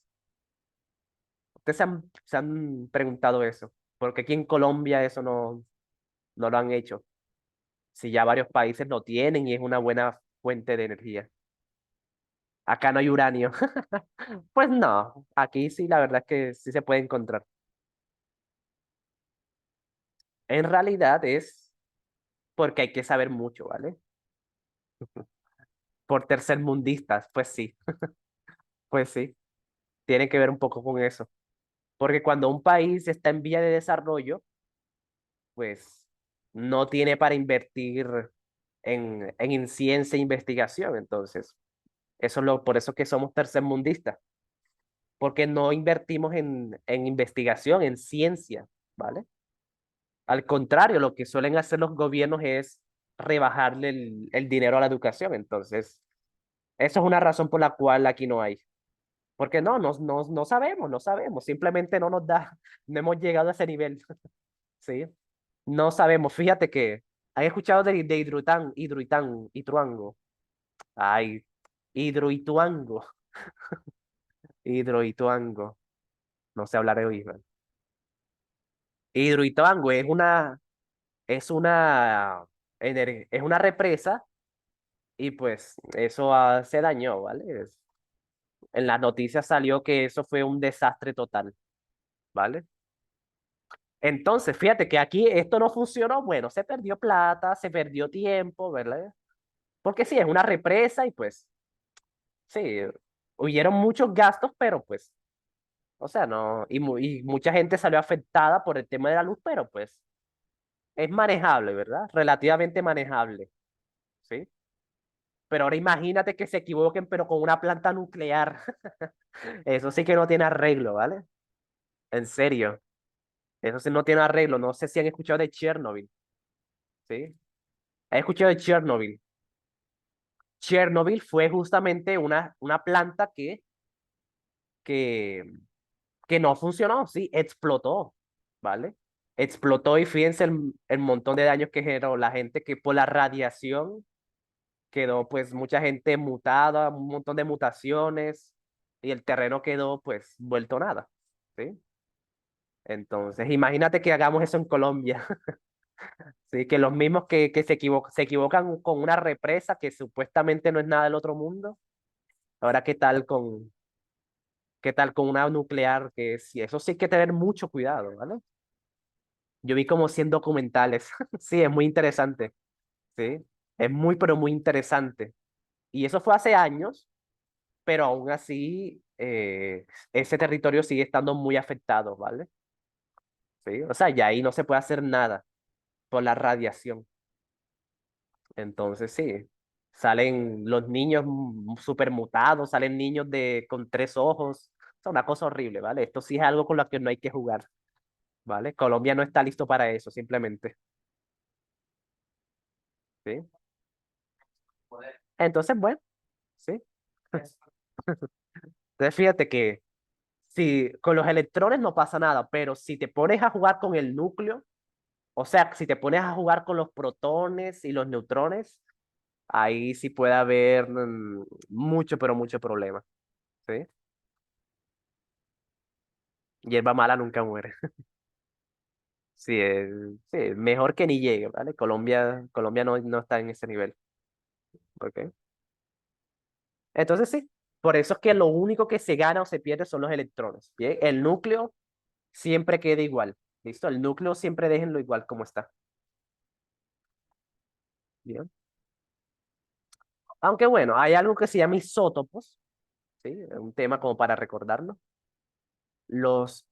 Ustedes se han preguntado eso, porque aquí en Colombia eso no lo han hecho. Si ya varios países lo tienen y es una buena fuente de energía. Acá no hay uranio. Pues no, aquí sí, la verdad es que sí se puede encontrar. En realidad es porque hay que saber mucho, ¿vale? Por tercermundistas, pues sí, tiene que ver un poco con eso. Porque cuando un país está en vía de desarrollo, pues no tiene para invertir en ciencia e investigación. Entonces, por eso que somos tercermundistas, porque no invertimos en investigación, en ciencia, ¿vale? Al contrario, lo que suelen hacer los gobiernos es rebajarle el dinero a la educación. Entonces, eso es una razón por la cual aquí no hay. Porque no sabemos, no sabemos. Simplemente no nos da, no hemos llegado a ese nivel. ¿Sí? No sabemos. Fíjate que, ¿has escuchado de Hidroituango? Ay, Hidroituango, Hidroituango. No sé hablar de Hidroituango. Hidroituango es una represa y pues eso se dañó, ¿vale? En las noticias salió que eso fue un desastre total, ¿vale? Entonces, fíjate que aquí esto no funcionó, bueno, se perdió plata, se perdió tiempo, ¿verdad? Porque sí, es una represa y pues, sí, hubieron muchos gastos, pero pues, o sea, no, y mucha gente salió afectada por el tema de la luz, pero pues es manejable, ¿verdad? Relativamente manejable, ¿sí? Pero ahora imagínate que se equivoquen, pero con una planta nuclear. Eso sí que no tiene arreglo, ¿vale? En serio. Eso sí no tiene arreglo. No sé si han escuchado de Chernobyl, ¿sí? ¿Han escuchado de Chernobyl? Chernobyl fue justamente una planta que, que no funcionó, ¿sí? Explotó, ¿vale? Explotó y fíjense el montón de daños que generó la gente que por la radiación quedó pues mucha gente mutada, un montón de mutaciones y el terreno quedó pues vuelto nada, ¿sí? Entonces, imagínate que hagamos eso en Colombia, ¿sí? Que los mismos que se equivocan con una represa que supuestamente no es nada del otro mundo. Ahora, qué tal con una nuclear? Que sí, eso sí hay que tener mucho cuidado, ¿vale? Yo vi como 100 documentales. Sí, es muy interesante, ¿sí? Es muy, pero muy interesante. Y eso fue hace años, pero aún así ese territorio sigue estando muy afectado, ¿vale? Sí, o sea, ya ahí no se puede hacer nada por la radiación. Entonces, sí, salen los niños súper mutados, salen niños con 3 ojos. Es una cosa horrible, ¿vale? Esto sí es algo con lo que no hay que jugar, ¿vale? Colombia no está listo para eso, simplemente, ¿sí? Entonces, bueno, sí. Entonces, fíjate que si con los electrones no pasa nada, pero si te pones a jugar con el núcleo, o sea, si te pones a jugar con los protones y los neutrones, ahí sí puede haber mucho, pero mucho problema, ¿sí? Hierba mala nunca muere. Sí, sí, mejor que ni llegue, ¿vale? Colombia no está en ese nivel. ¿Ok? Entonces sí, por eso es que lo único que se gana o se pierde son los electrones. Bien, el núcleo siempre queda igual. ¿Listo? El núcleo siempre déjenlo igual como está. Bien. Aunque bueno, hay algo que se llama isótopos, ¿sí? Un tema como para recordarlo. Los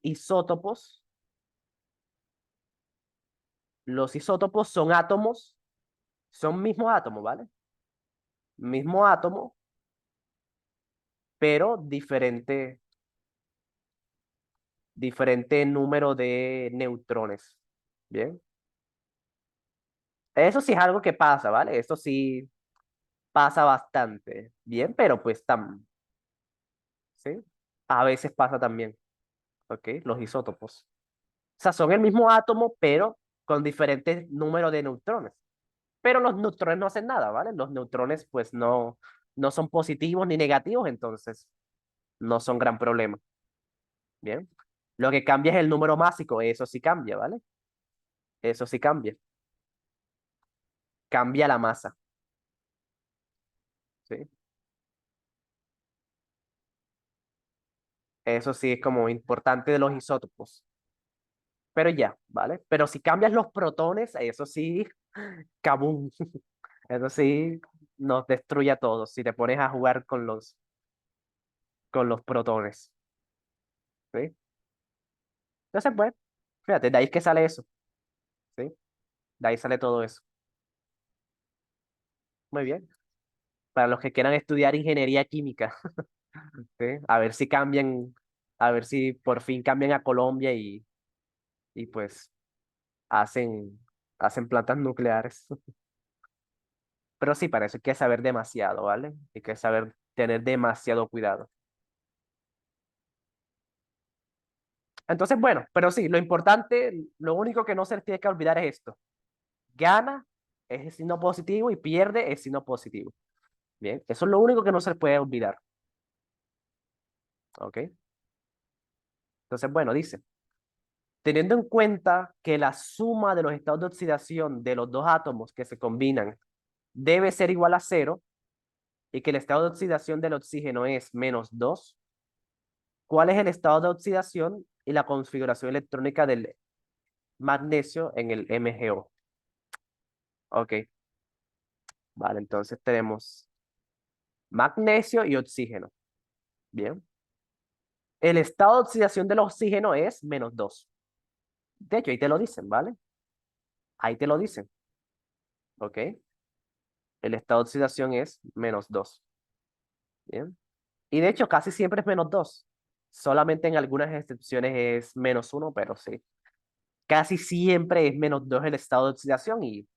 los isótopos son átomos, son mismo átomo, ¿vale? Mismo átomo, pero diferente número de neutrones. Bien. Eso sí es algo que pasa, ¿vale? Eso sí pasa bastante. Bien, pero pues ¿sí? A veces pasa también, ¿ok? Los isótopos. O sea, son el mismo átomo, pero con diferentes números de neutrones. Pero los neutrones no hacen nada, ¿vale? Los neutrones pues no son positivos ni negativos, entonces no son gran problema. Bien. Lo que cambia es el número másico, eso sí cambia, ¿vale? Eso sí cambia. Cambia la masa, ¿sí? Eso sí es como importante de los isótopos. Pero ya, ¿vale? Pero si cambias los protones, eso sí, kabum. Eso sí nos destruye a todos si te pones a jugar con los protones, ¿sí? Entonces, pues, fíjate, de ahí es que sale eso, ¿sí? De ahí sale todo eso. Muy bien. Para los que quieran estudiar ingeniería química, ¿sí? A ver si por fin cambian a Colombia y pues hacen, hacen plantas nucleares. Pero sí, para eso hay que saber demasiado, ¿vale? Hay que saber tener demasiado cuidado. Entonces, bueno, pero sí, lo importante, lo único que no se les tiene que olvidar es esto. Gana es el signo positivo y pierde es signo positivo. Bien, eso es lo único que no se les puede olvidar. ¿Ok? Entonces, bueno, dice, teniendo en cuenta que la suma de los estados de oxidación de los dos átomos que se combinan debe ser igual a cero y que el estado de oxidación del oxígeno es -2, ¿cuál es el estado de oxidación y la configuración electrónica del magnesio en el MgO? Ok, vale, entonces tenemos magnesio y oxígeno. Bien. El estado de oxidación del oxígeno es -2. De hecho, ahí te lo dicen, ¿vale? Ahí te lo dicen, ¿ok? El estado de oxidación es -2. Bien. Y de hecho, casi siempre es -2. Solamente en algunas excepciones es -1, pero sí. Casi siempre es -2 el estado de oxidación y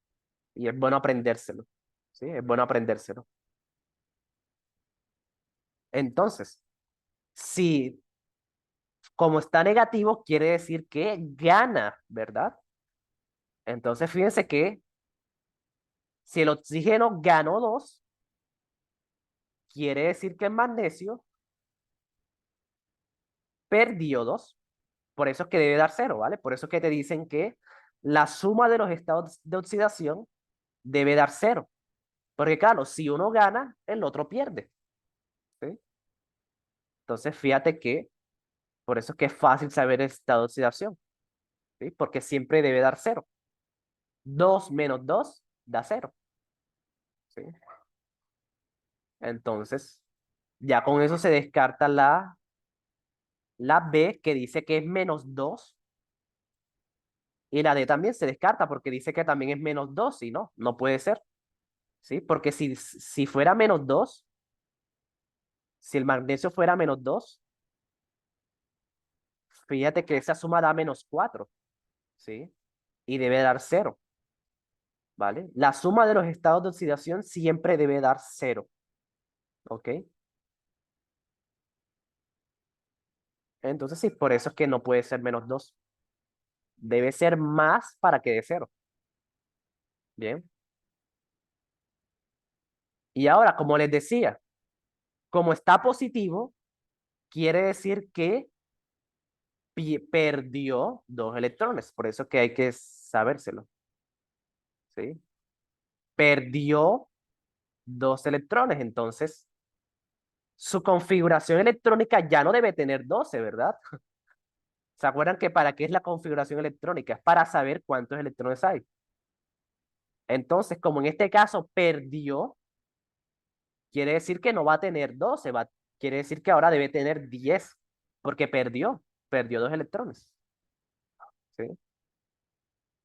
es bueno aprendérselo. Sí, es bueno aprendérselo. Entonces, si como está negativo, quiere decir que gana, ¿verdad? Entonces, fíjense que si el oxígeno ganó 2, quiere decir que el magnesio perdió 2. Por eso es que debe dar 0, ¿vale? Por eso es que te dicen que la suma de los estados de oxidación debe dar 0. Porque claro, si uno gana, el otro pierde, ¿sí? Entonces, fíjate que por eso es que es fácil saber el estado de oxidación, ¿sí? Porque siempre debe dar 0. 2 menos 2 da 0, ¿sí? Entonces, ya con eso se descarta la B, que dice que es -2, y la D también se descarta porque dice que también es -2, y no puede ser, ¿sí? Porque si fuera -2, si el magnesio fuera -2, fíjate que esa suma da -4, ¿sí? Y debe dar 0, ¿vale? La suma de los estados de oxidación siempre debe dar 0, ¿ok? Entonces sí, por eso es que no puede ser -2. Debe ser más para que dé 0. Bien. Y ahora, como les decía, como está positivo, quiere decir que perdió 2 electrones. Por eso que hay que sabérselo. ¿Sí? Perdió 2 electrones. Entonces, su configuración electrónica ya no debe tener 12, ¿verdad? ¿Se acuerdan que para qué es la configuración electrónica? Es para saber cuántos electrones hay. Entonces, como en este caso perdió, quiere decir que no va a tener 12, quiere decir que ahora debe tener 10, porque perdió 2 electrones. ¿Sí?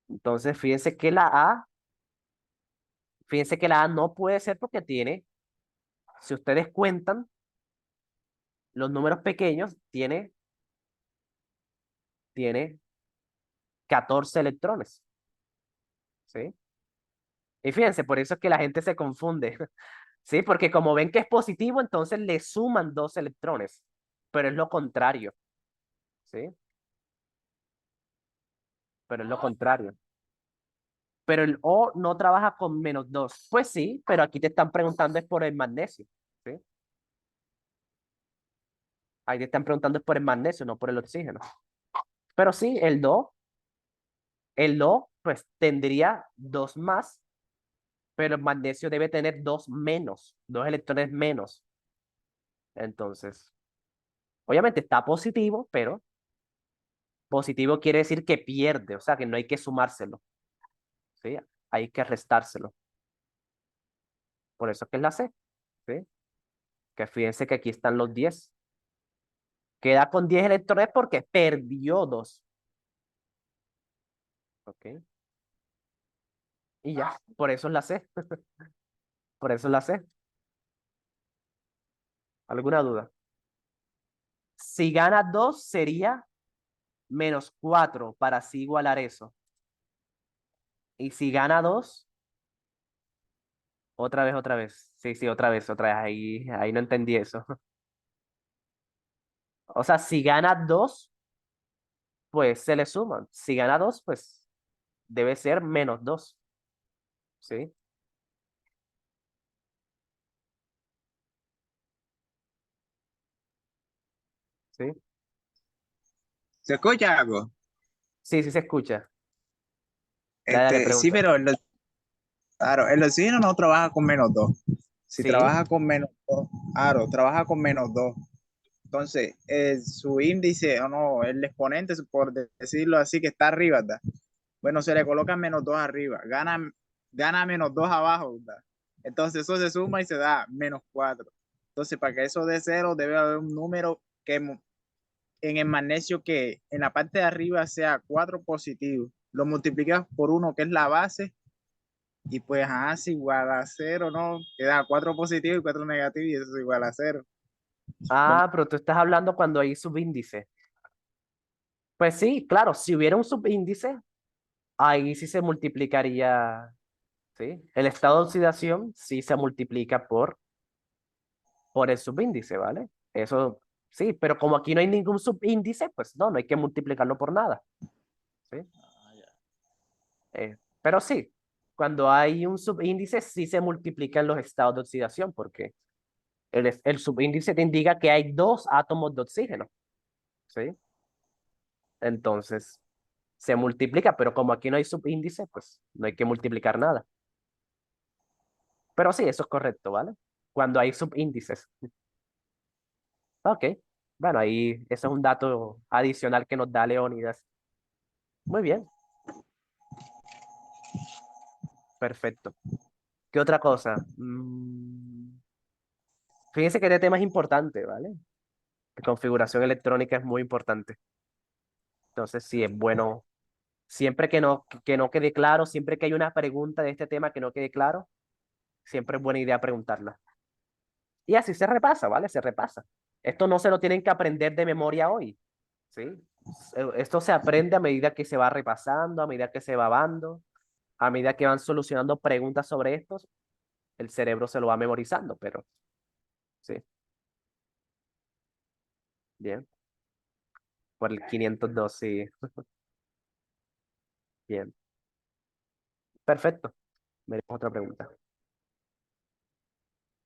Entonces, fíjense que la A no puede ser porque tiene, si ustedes cuentan los números pequeños, tiene 14 electrones. ¿Sí? Y fíjense, por eso es que la gente se confunde. ¿Sí? Porque como ven que es positivo, entonces le suman 2 electrones, pero es lo contrario. ¿Sí? Pero es lo contrario. Pero el O no trabaja con -2. Pues sí, pero aquí te están preguntando es por el magnesio. ¿Sí? Ahí te están preguntando es por el magnesio, no por el oxígeno. Pero sí, el Do, pues tendría 2 más, pero el magnesio debe tener 2 menos, 2 electrones menos. Entonces, obviamente está positivo, pero positivo quiere decir que pierde, o sea que no hay que sumárselo. ¿Sí? Hay que restárselo. Por eso es que es la C. ¿Sí? Que fíjense que aquí están los 10. Queda con 10 electrones porque perdió 2. ¿Ok? Y ya, por eso es la C. Por eso es la C. ¿Alguna duda? Si gana 2 sería -4 para así igualar eso. Y si gana 2, otra vez. Sí, sí, otra vez. Ahí no entendí eso. O sea, si gana 2, pues se le suman. Si gana 2, pues debe ser -2. ¿Sí? ¿Sí? ¿Se escucha algo? Sí, sí se escucha. Dale, Sí, pregunta. pero claro, el oxígeno no trabaja con -2. Si Sí. trabaja con -2, claro, trabaja con -2. Entonces, su índice, o no, el exponente, por decirlo así, que está arriba, ¿verdad? Bueno, se le coloca -2 arriba, gana -2 abajo, ¿verdad? Entonces, eso se suma y se da -4. Entonces, para que eso dé cero, debe haber un número que en el magnesio que en la parte de arriba sea 4 positivo. Lo multiplicas por 1, que es la base, y pues, si igual a cero, ¿no? Queda 4 positivo y 4 negativo, y eso es igual a cero. Lo- Ah, pero tú estás hablando cuando hay subíndice. Pues sí, claro, si hubiera un subíndice, ahí sí se multiplicaría, ¿sí? El estado de oxidación sí se multiplica por el subíndice, ¿vale? Eso sí, pero como aquí no hay ningún subíndice, pues no hay que multiplicarlo por nada, ¿sí? Pero sí, cuando hay un subíndice sí se multiplican los estados de oxidación, porque el subíndice te indica que hay 2 átomos de oxígeno, ¿sí? Entonces se multiplica, pero como aquí no hay subíndice, pues no hay que multiplicar nada. Pero sí, eso es correcto, ¿vale? Cuando hay subíndices. Ok. Bueno, ahí eso es un dato adicional que nos da Leónidas. Muy bien, perfecto. ¿Qué otra cosa? Fíjense que este tema es importante, ¿vale? La configuración electrónica es muy importante. Entonces, sí, es bueno, siempre que no quede claro, siempre que hay una pregunta de este tema que no quede claro, siempre es buena idea preguntarla. Y así se repasa, ¿vale? Se repasa. Esto no se lo tienen que aprender de memoria hoy, ¿sí? Esto se aprende a medida que se va repasando, a medida que se va dando, a medida que van solucionando preguntas sobre estos, el cerebro se lo va memorizando, pero sí, bien. Por el 502, sí, bien. Perfecto. Veremos otra pregunta.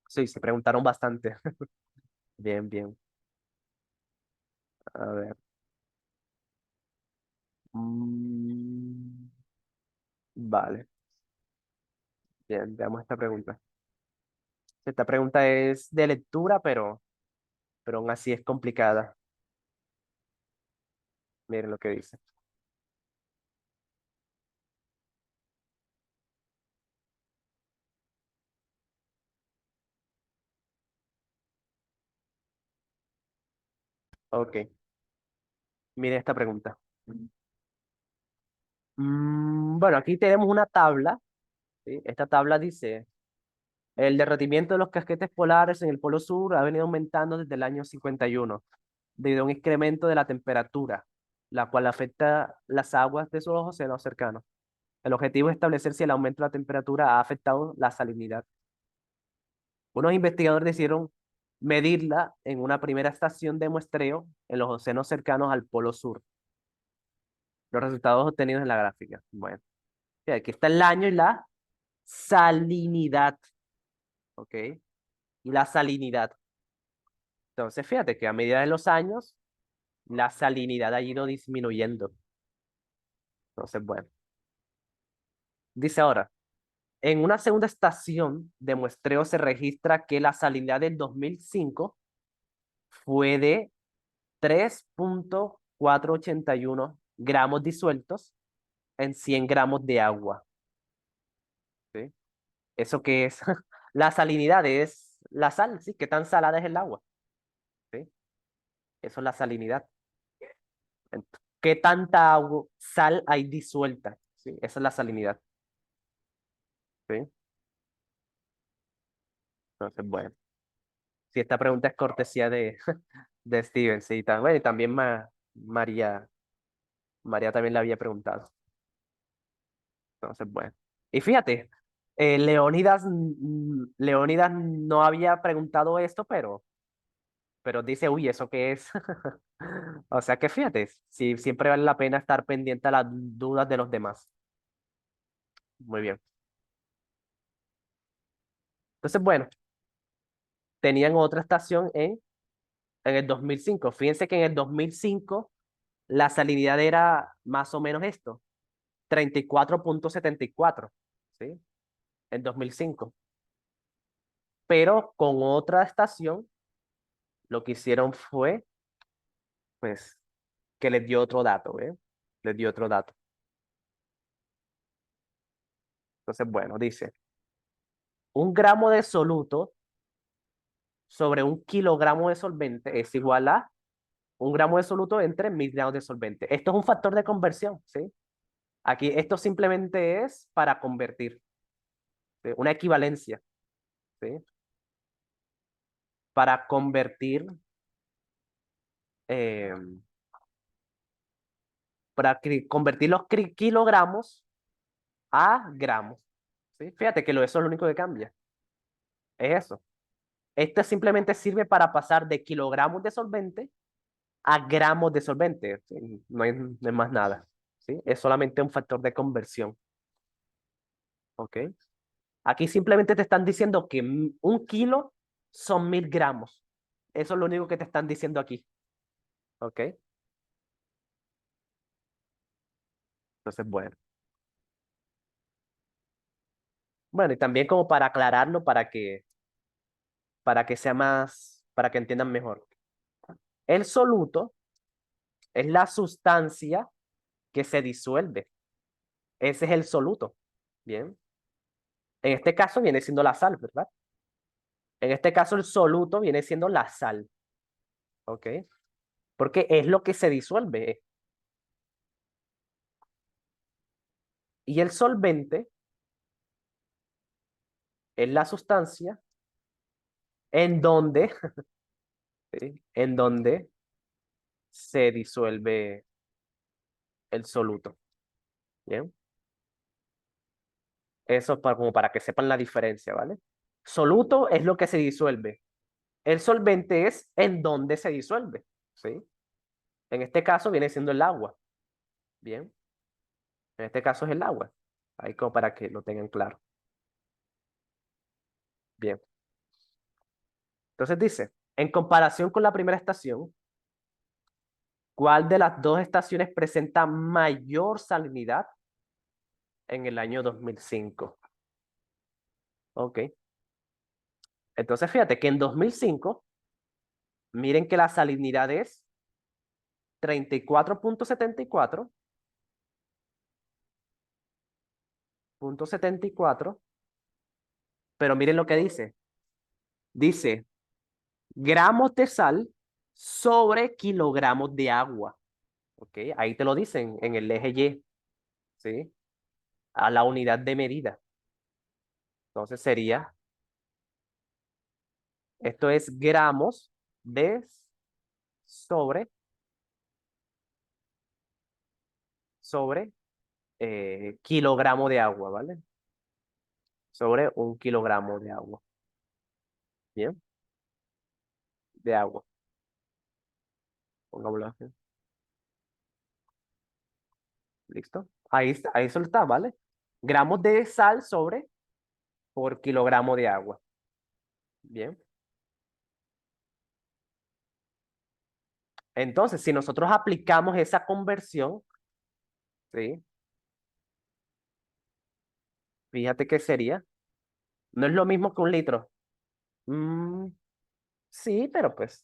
Sí, se preguntaron bastante. Bien, bien. A ver. Mm, vale, bien, veamos esta pregunta. Esta pregunta es de lectura, pero aún así es complicada. Miren lo que dice. Ok, miren esta pregunta. Bueno, aquí tenemos una tabla, ¿sí? Esta tabla dice, el derretimiento de los casquetes polares en el Polo Sur ha venido aumentando desde el año 51, debido a un incremento de la temperatura, la cual afecta las aguas de sus océanos cercanos. El objetivo es establecer si el aumento de la temperatura ha afectado la salinidad. Unos investigadores decidieron medirla en una primera estación de muestreo en los océanos cercanos al Polo Sur. Los resultados obtenidos en la gráfica. Bueno, y aquí está el año y la salinidad, ¿ok? Y la salinidad. Entonces, fíjate que a medida de los años, la salinidad ha ido disminuyendo. Entonces, bueno, dice ahora, en una segunda estación de muestreo se registra que la salinidad del 2005 fue de 3,481 gramos disueltos en 100 gramos de agua, ¿sí? ¿Eso qué es? La salinidad es la sal, ¿sí? ¿Qué tan salada es el agua? ¿Sí? Eso es la salinidad. ¿Qué tanta agua, sal hay disuelta? ¿Sí? Esa es la salinidad. ¿Sí? Entonces, bueno, si esta pregunta es cortesía de Steven, sí, bueno, y también María también la había preguntado. Entonces, bueno. Y fíjate, Leónidas no había preguntado esto, pero dice, uy, ¿eso qué es? O sea que fíjate, sí, siempre vale la pena estar pendiente a las dudas de los demás. Muy bien. Entonces, bueno, tenían otra estación en el 2005. Fíjense que en el 2005 la salinidad era más o menos esto, 34,74, ¿sí? En 2005. Pero con otra estación, lo que hicieron fue, pues, que les dio otro dato, ¿eh? Les dio otro dato. Entonces, bueno, dice, un gramo de soluto sobre un kilogramo de solvente es igual a un gramo de soluto entre 1.000 gramos de solvente. Esto es un factor de conversión, ¿sí? Aquí esto simplemente es para convertir, ¿sí? Una equivalencia, ¿sí? Para convertir, eh, convertir los kilogramos a gramos, ¿sí? Fíjate que eso es lo único que cambia, es eso. Este simplemente sirve para pasar de kilogramos de solvente a gramos de solvente, ¿sí? No hay más nada, ¿sí? Es solamente un factor de conversión, ¿ok? Aquí simplemente te están diciendo que un kilo son 1.000 gramos. Eso es lo único que te están diciendo aquí, ¿ok? Entonces, bueno. Bueno, y también como para aclararlo, para que sea más, para que entiendan mejor. El soluto es la sustancia que se disuelve. Ese es el soluto. Bien. En este caso viene siendo la sal, ¿verdad? En este caso el soluto viene siendo la sal. ¿Ok? Porque es lo que se disuelve. Y el solvente es la sustancia en donde, ¿sí? En donde se disuelve el soluto. Bien. Eso como para que sepan la diferencia, ¿vale? Soluto es lo que se disuelve. El solvente es en donde se disuelve, ¿sí? En este caso viene siendo el agua. Bien. En este caso es el agua. Ahí como para que lo tengan claro. Bien. Entonces dice, en comparación con la primera estación, ¿Cuál de las dos estaciones presenta mayor salinidad en el año 2005? Ok. Entonces, fíjate que en 2005, miren que la salinidad es 34.74, pero miren lo que dice. Dice gramos de sal sobre kilogramos de agua. ¿Ok? Ahí te lo dicen en el eje Y, ¿sí? A la unidad de medida. Entonces sería, esto es gramos de sobre kilogramo de agua, ¿vale? Sobre 1 kilogramo de agua. Bien, de agua. Pongámoslo así. ¿Listo? Ahí solo está, ¿vale? Gramos de sal sobre por kilogramo de agua. Bien. Entonces, si nosotros aplicamos esa conversión, ¿sí? Fíjate que sería, no es lo mismo que 1 litro. Mm, sí, pero pues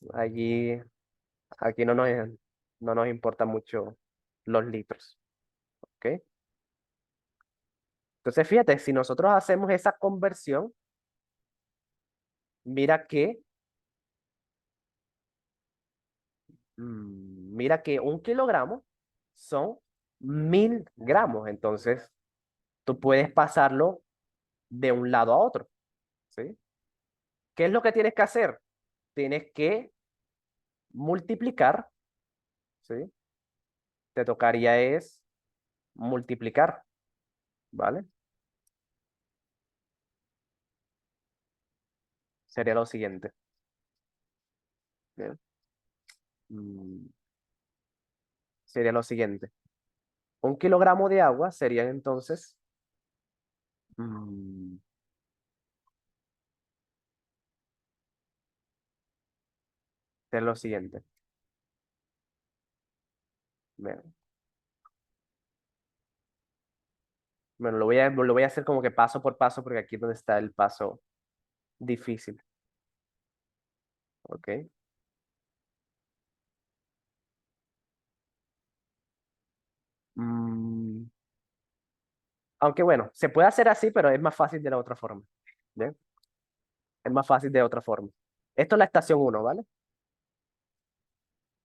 aquí no nos importa mucho los litros. ¿Ok? Entonces, fíjate, si nosotros hacemos esa conversión, mira que, mira que 1 kilogramo son 1000 gramos. Entonces, tú puedes pasarlo de un lado a otro, ¿sí? ¿Qué es lo que tienes que hacer? Tienes que multiplicar, ¿sí? Te tocaría es multiplicar, ¿vale? Sería lo siguiente. Bien. Mm, Sería lo siguiente. 1 kilogramo de agua sería entonces, mm, sería lo siguiente. Bien. Bueno, lo voy a hacer como que paso por paso porque aquí es donde está el paso difícil. ¿Ok? Mm, Aunque bueno, se puede hacer así, pero es más fácil de la otra forma. ¿Bien? Es más fácil de otra forma. Esto es la estación 1, ¿vale?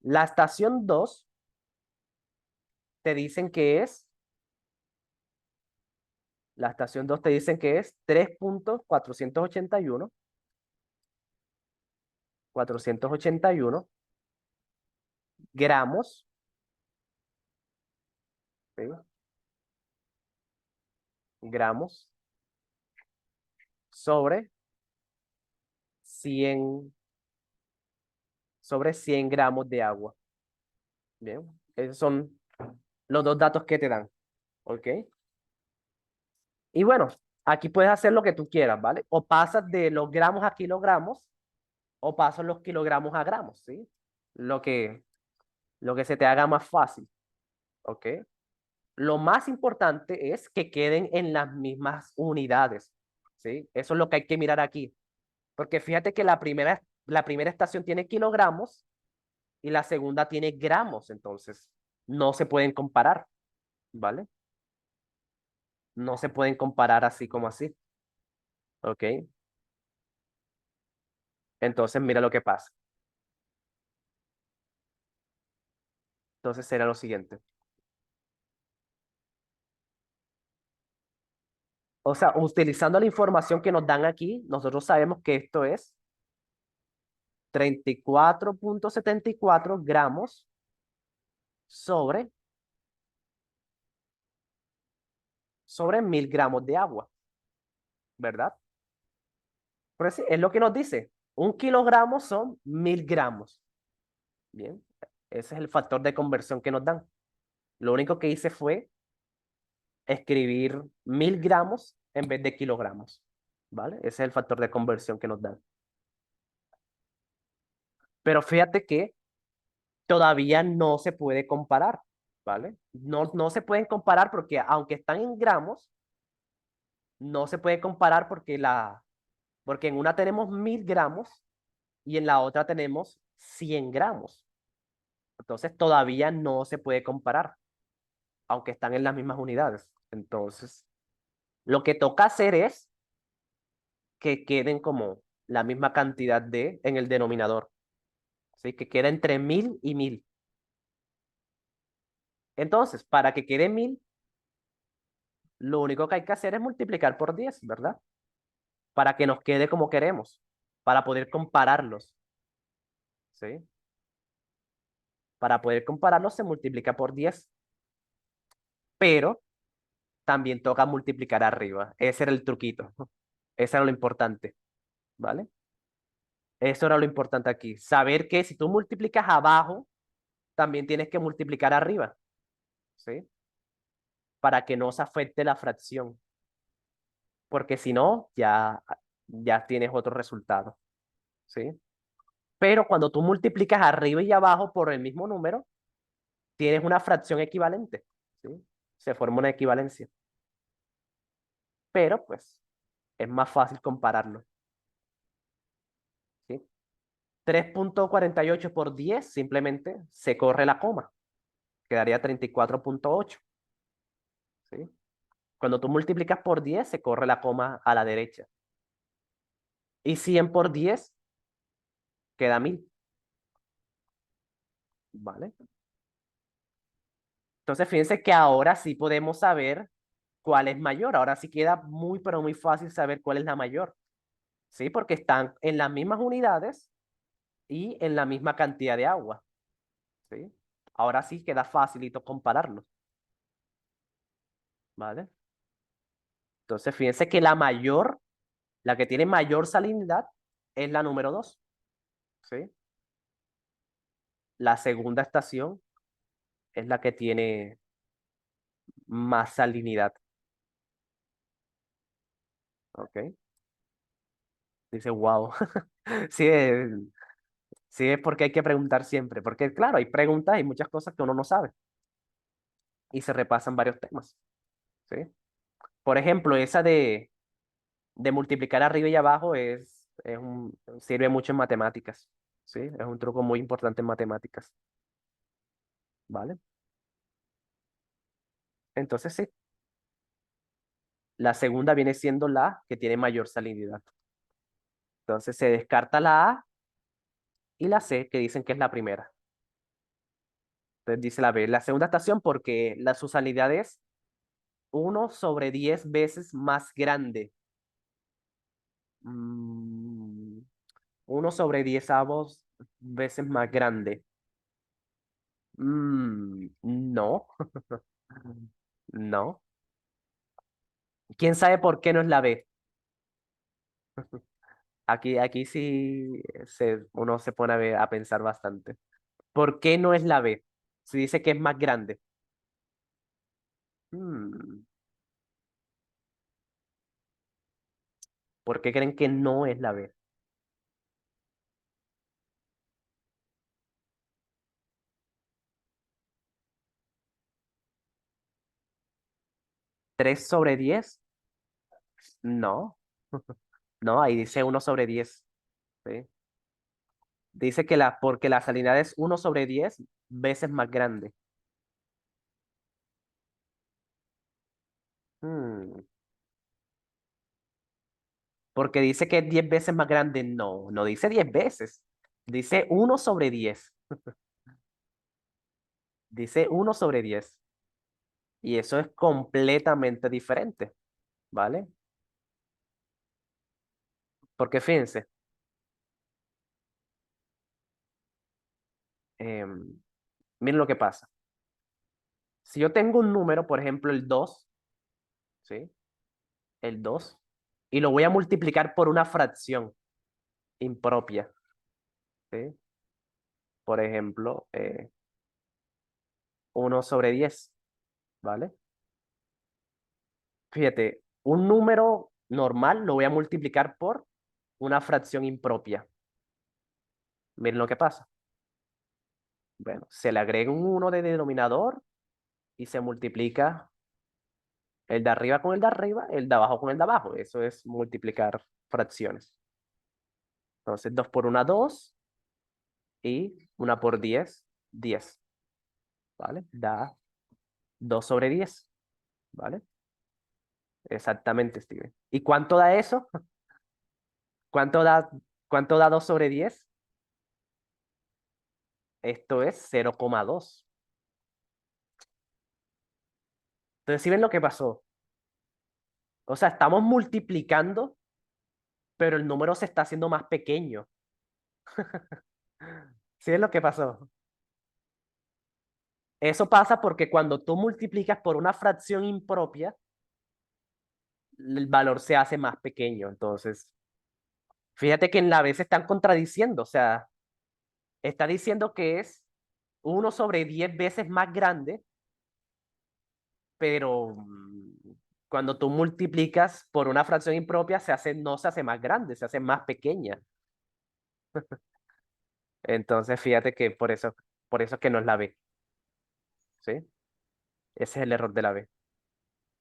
La estación 2 te dicen que es, la estación 2 te dicen que es 481 gramos, ¿sí? Gramos sobre 100, sobre 100 gramos de agua. Bien, esos son los dos datos que te dan. ¿Ok? Y bueno, aquí puedes hacer lo que tú quieras, ¿vale? O pasas de los gramos a kilogramos o pasas los kilogramos a gramos, ¿sí? Lo que, lo que se te haga más fácil. ¿Ok? Lo más importante es que queden en las mismas unidades, ¿sí? Eso es lo que hay que mirar aquí. Porque fíjate que la primera estación tiene kilogramos y la segunda tiene gramos, entonces no se pueden comparar, ¿vale? No se pueden comparar así como así, ¿ok? Entonces mira lo que pasa. Entonces será lo siguiente. O sea, utilizando la información que nos dan aquí, nosotros sabemos que esto es 34.74 gramos sobre 1000 gramos de agua, ¿verdad? Por eso es lo que nos dice. 1 kilogramo son 1000 gramos. Bien, ese es el factor de conversión que nos dan. Lo único que hice fue escribir 1000 gramos en vez de kilogramos, ¿vale? Ese es el factor de conversión que nos dan. Pero fíjate que todavía no se puede comparar, ¿vale? No se pueden comparar porque aunque están en gramos, no se puede comparar porque en una tenemos 1000 gramos y en la otra tenemos 100 gramos. Entonces todavía no se puede comparar, aunque están en las mismas unidades. Entonces, lo que toca hacer es que queden como la misma cantidad en el denominador. ¿Sí? Que queda entre 1000 y 1000. Entonces, para que quede 1000, lo único que hay que hacer es multiplicar por 10, ¿verdad? Para que nos quede como queremos, para poder compararlos. ¿Sí? Para poder compararlos se multiplica por 10, pero también toca multiplicar arriba. Ese era el truquito. Eso era lo importante, ¿vale? Eso era lo importante aquí. Saber que si tú multiplicas abajo, también tienes que multiplicar arriba, ¿sí? Para que no se afecte la fracción, porque si no, ya tienes otro resultado, ¿sí? Pero cuando tú multiplicas arriba y abajo por el mismo número, tienes una fracción equivalente, ¿sí? Se forma una equivalencia. Pero, pues, es más fácil compararlo, ¿sí? 3.48 por 10 simplemente se corre la coma. Quedaría 34.8, ¿sí? Cuando tú multiplicas por 10, se corre la coma a la derecha. Y 100 por 10 queda 1000, ¿vale? Entonces, fíjense que ahora sí podemos saber cuál es mayor. Ahora sí queda muy, pero muy fácil saber cuál es la mayor, ¿sí? Porque están en las mismas unidades y en la misma cantidad de agua, ¿sí? Ahora sí queda facilito compararlos, ¿vale? Entonces, fíjense que la que tiene mayor salinidad es la número 2, ¿sí? La segunda estación es la que tiene más salinidad, ¿ok? Dice, wow. Sí, sí, es porque hay que preguntar siempre, porque claro, hay preguntas y muchas cosas que uno no sabe y se repasan varios temas, ¿sí? Por ejemplo, esa de multiplicar arriba y abajo sirve mucho en matemáticas, ¿sí? Es un truco muy importante en matemáticas, ¿vale? Entonces sí, la segunda viene siendo la que tiene mayor salinidad. Entonces se descarta la A y la C, que dicen que es la primera. Entonces dice la B, la segunda estación porque su salinidad es 1/10 veces más grande. 1/10 veces más grande. No, no. ¿Quién sabe por qué no es la B? Aquí sí uno se pone a pensar bastante. ¿Por qué no es la B? Si dice que es más grande. Mm, ¿Por qué creen que no es la B? 3/10. No, no, ahí dice 1/10. ¿Sí? Dice que porque la salinidad es 1/10 veces más grande. Mm, Porque dice que es 10 veces más grande. No, no dice 10 veces. Dice 1/10. Dice 1/10. Y eso es completamente diferente, ¿vale? Porque fíjense, em, miren lo que pasa. Si yo tengo un número, por ejemplo, el 2, ¿sí? El 2, y lo voy a multiplicar por una fracción impropia, ¿sí? Por ejemplo, 1/10, ¿vale? Fíjate, un número normal lo voy a multiplicar por una fracción impropia. Miren lo que pasa. Bueno, se le agrega un 1 de denominador y se multiplica el de arriba con el de arriba, el de abajo con el de abajo. Eso es multiplicar fracciones. Entonces, 2 por 1, 2. Y 1 por 10, 10. ¿Vale? Da 2 sobre 10. ¿Vale? Exactamente, Steven. ¿Y cuánto da eso? ¿Cuánto da, cuánto da 2 sobre 10? Esto es 0,2. Entonces, ¿sí ven lo que pasó? O sea, estamos multiplicando, pero el número se está haciendo más pequeño. ¿Sí ven lo que pasó? Eso pasa porque cuando tú multiplicas por una fracción impropia, el valor se hace más pequeño. Entonces, fíjate que en la vez se están contradiciendo. O sea, está diciendo que es 1 sobre 10 veces más grande, pero cuando tú multiplicas por una fracción impropia, no se hace más grande, se hace más pequeña. Entonces, fíjate que por eso es que no es la B, ¿sí? Ese es el error de la B.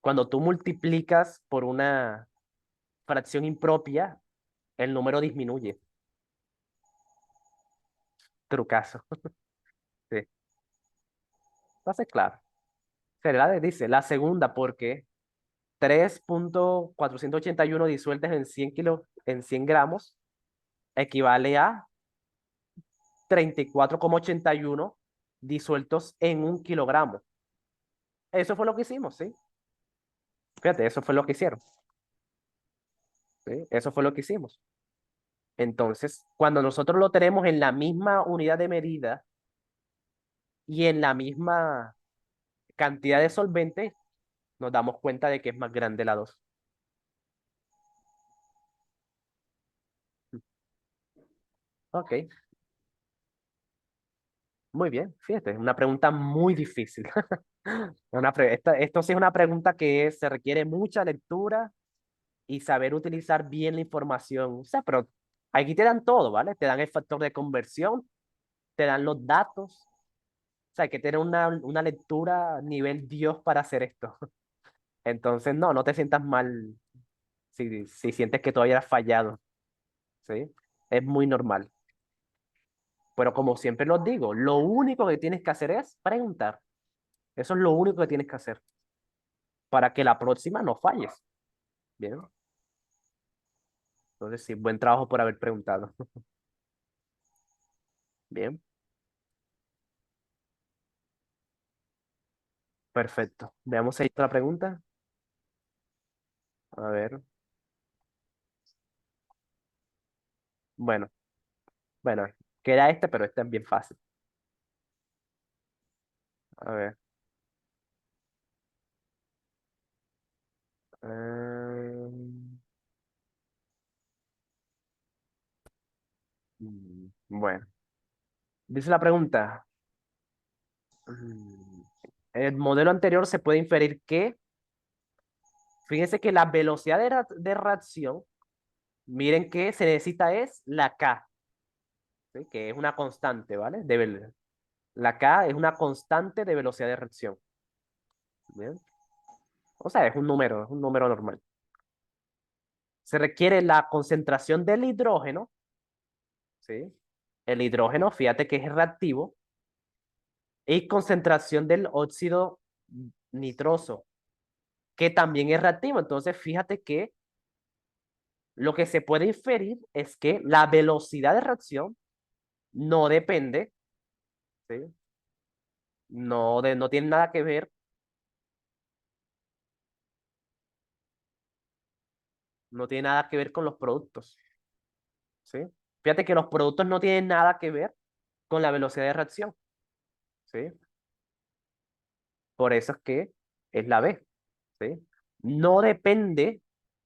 Cuando tú multiplicas por una fracción impropia, el número disminuye. Trucazo. Sí. Entonces, claro. Dice la segunda, porque 3,481 disueltas en 100 gramos equivale a 34,81 disueltos en 1 kilogramo. Eso fue lo que hicimos, ¿sí? Fíjate, eso fue lo que hicieron. ¿Sí? Eso fue lo que hicimos. Entonces, cuando nosotros lo tenemos en la misma unidad de medida y en la misma cantidad de solvente, nos damos cuenta de que es más grande la 2. Ok, muy bien. Fíjate, es una pregunta muy difícil. Esto sí es una pregunta que se requiere mucha lectura y saber utilizar bien la información. O sea, pero aquí te dan todo, ¿vale? Te dan el factor de conversión, te dan los datos. O sea, hay que tener una lectura nivel Dios para hacer esto. Entonces, no te sientas mal si sientes que todavía has fallado, ¿sí? Es muy normal. Pero como siempre los digo, lo único que tienes que hacer es preguntar. Eso es lo único que tienes que hacer para que la próxima no falles. Bien. Entonces, sí, buen trabajo por haber preguntado. Bien, perfecto. Veamos si hay otra pregunta. A ver. Bueno, bueno, queda este, pero este es bien fácil. A ver. em, bueno, dice la pregunta. En el modelo anterior se puede inferir que, fíjense que la velocidad de reacción, miren que se necesita es la K, ¿sí? Que es una constante, ¿vale? La K es una constante de velocidad de reacción. ¿Bien? O sea, es un número normal. Se requiere la concentración del hidrógeno, ¿sí? El hidrógeno, fíjate que es reactivo, y concentración del óxido nitroso, que también es reactivo. Entonces, fíjate que lo que se puede inferir es que la velocidad de reacción no depende, ¿sí? No tiene nada que ver, no tiene nada que ver con los productos, ¿sí? Fíjate que los productos no tienen nada que ver con la velocidad de reacción, ¿sí? Por eso es que es la B, ¿sí? No depende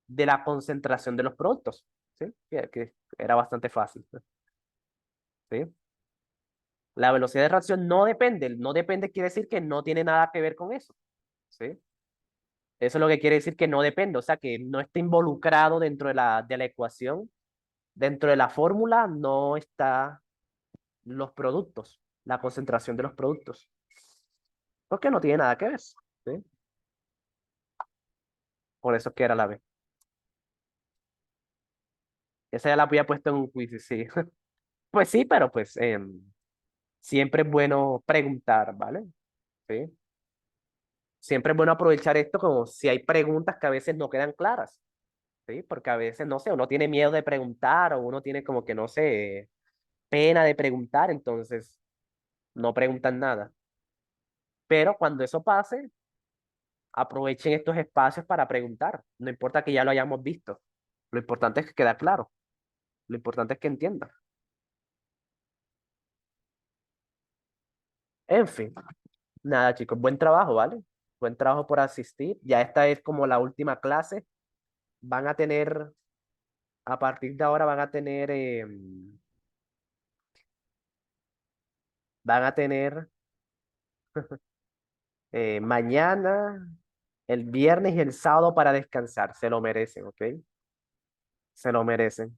de la concentración de los productos, ¿sí? Que era bastante fácil, ¿sí? La velocidad de reacción no depende quiere decir que no tiene nada que ver con eso, ¿sí? Eso es lo que quiere decir que no depende, o sea, que no está involucrado dentro de la ecuación, dentro de la fórmula no está los productos, la concentración de los productos. Porque no tiene nada que ver, ¿sí? Por eso es que era la B. Esa ya la había puesto en un quiz, sí. Pues sí, pero pues siempre es bueno preguntar, ¿vale? Sí. Siempre es bueno aprovechar esto como si hay preguntas que a veces no quedan claras, ¿sí? Porque a veces, no sé, uno tiene miedo de preguntar o uno tiene como que, no sé, pena de preguntar, entonces no preguntan nada. Pero cuando eso pase, aprovechen estos espacios para preguntar. No importa que ya lo hayamos visto. Lo importante es que quede claro. Lo importante es que entiendan. En fin, nada, chicos, buen trabajo, ¿vale? Buen trabajo por asistir. Ya esta es como la última clase. Van a tener, a partir de ahora van a tener mañana, el viernes y el sábado para descansar. Se lo merecen, ¿ok? Se lo merecen.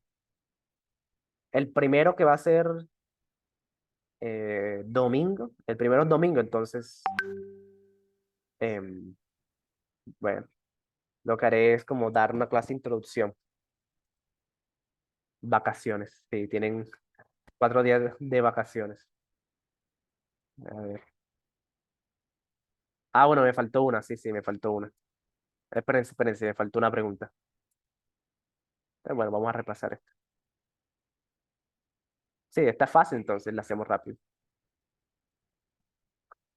El primero que va a ser domingo, el primero es domingo, entonces, em, bueno, lo que haré es como dar una clase de introducción. Vacaciones, sí, tienen 4 días de vacaciones. A ver. Ah, bueno, me faltó una, sí, sí, me faltó una. Espérense, espérense, me faltó una pregunta. Bueno, vamos a repasar esto. Sí, está fácil, entonces la hacemos rápido.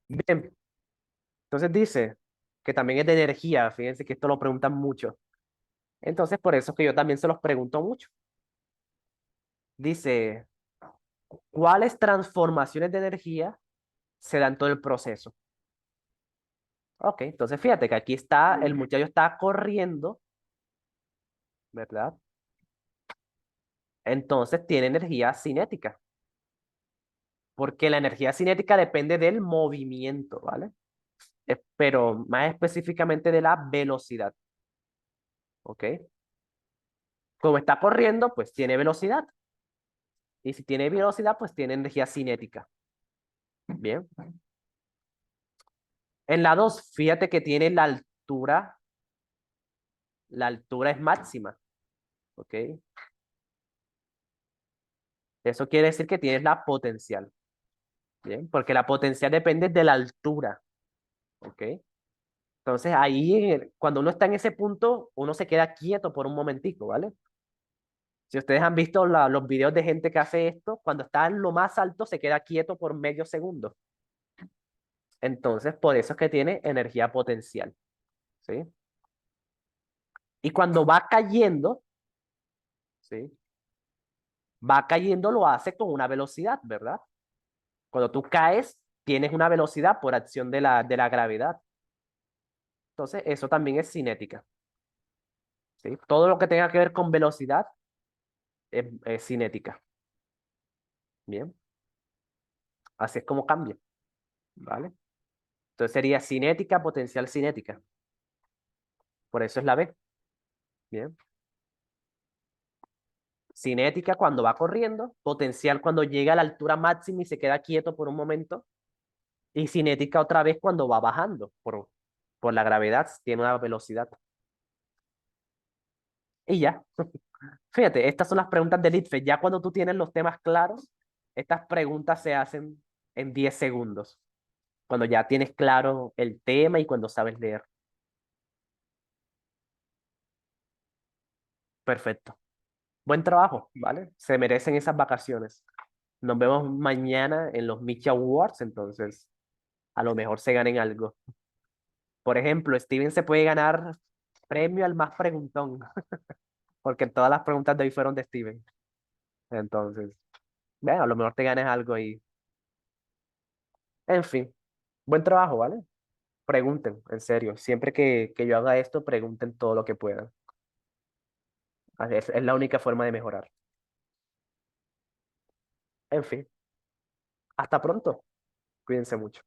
Bien, entonces dice que también es de energía, fíjense que esto lo preguntan mucho. Entonces, por eso es que yo también se los pregunto mucho. Dice, ¿cuáles transformaciones de energía se dan todo el proceso? Ok, entonces fíjate que aquí está, el muchacho está corriendo, ¿verdad? Entonces tiene energía cinética, porque la energía cinética depende del movimiento, ¿vale? Pero más específicamente de la velocidad, ¿ok? Como está corriendo, pues tiene velocidad. Y si tiene velocidad, pues tiene energía cinética. Bien. En la 2 fíjate que tiene la altura es máxima, ¿ok? Eso quiere decir que tienes la potencial, ¿bien? Porque la potencial depende de la altura, ¿ok? Entonces ahí, cuando uno está en ese punto, uno se queda quieto por un momentico, ¿vale? Si ustedes han visto los videos de gente que hace esto, cuando está en lo más alto se queda quieto por medio segundo. Entonces, por eso es que tiene energía potencial, ¿sí? Y cuando va cayendo, ¿sí? Va cayendo lo hace con una velocidad, ¿verdad? Cuando tú caes, tienes una velocidad por acción de la gravedad. Entonces, eso también es cinética, ¿sí? Todo lo que tenga que ver con velocidad es cinética. Bien, así es como cambia, ¿vale? Entonces sería cinética, potencial cinética. Por eso es la B. Bien. Cinética cuando va corriendo, potencial cuando llega a la altura máxima y se queda quieto por un momento, y cinética otra vez cuando va bajando por la gravedad, tiene una velocidad. Y ya. Fíjate, estas son las preguntas del ITFE. Ya cuando tú tienes los temas claros, estas preguntas se hacen en 10 segundos. Cuando ya tienes claro el tema y cuando sabes leer. Perfecto. Buen trabajo, ¿vale? Se merecen esas vacaciones. Nos vemos mañana en los Mickey Awards, entonces a lo mejor se ganen algo. Por ejemplo, Steven se puede ganar premio al más preguntón, porque todas las preguntas de hoy fueron de Steven. Entonces, bueno, a lo mejor te ganes algo y, en fin, buen trabajo, ¿vale? Pregunten, en serio. Siempre que yo haga esto, pregunten todo lo que puedan. Es la única forma de mejorar. En fin, hasta pronto. Cuídense mucho.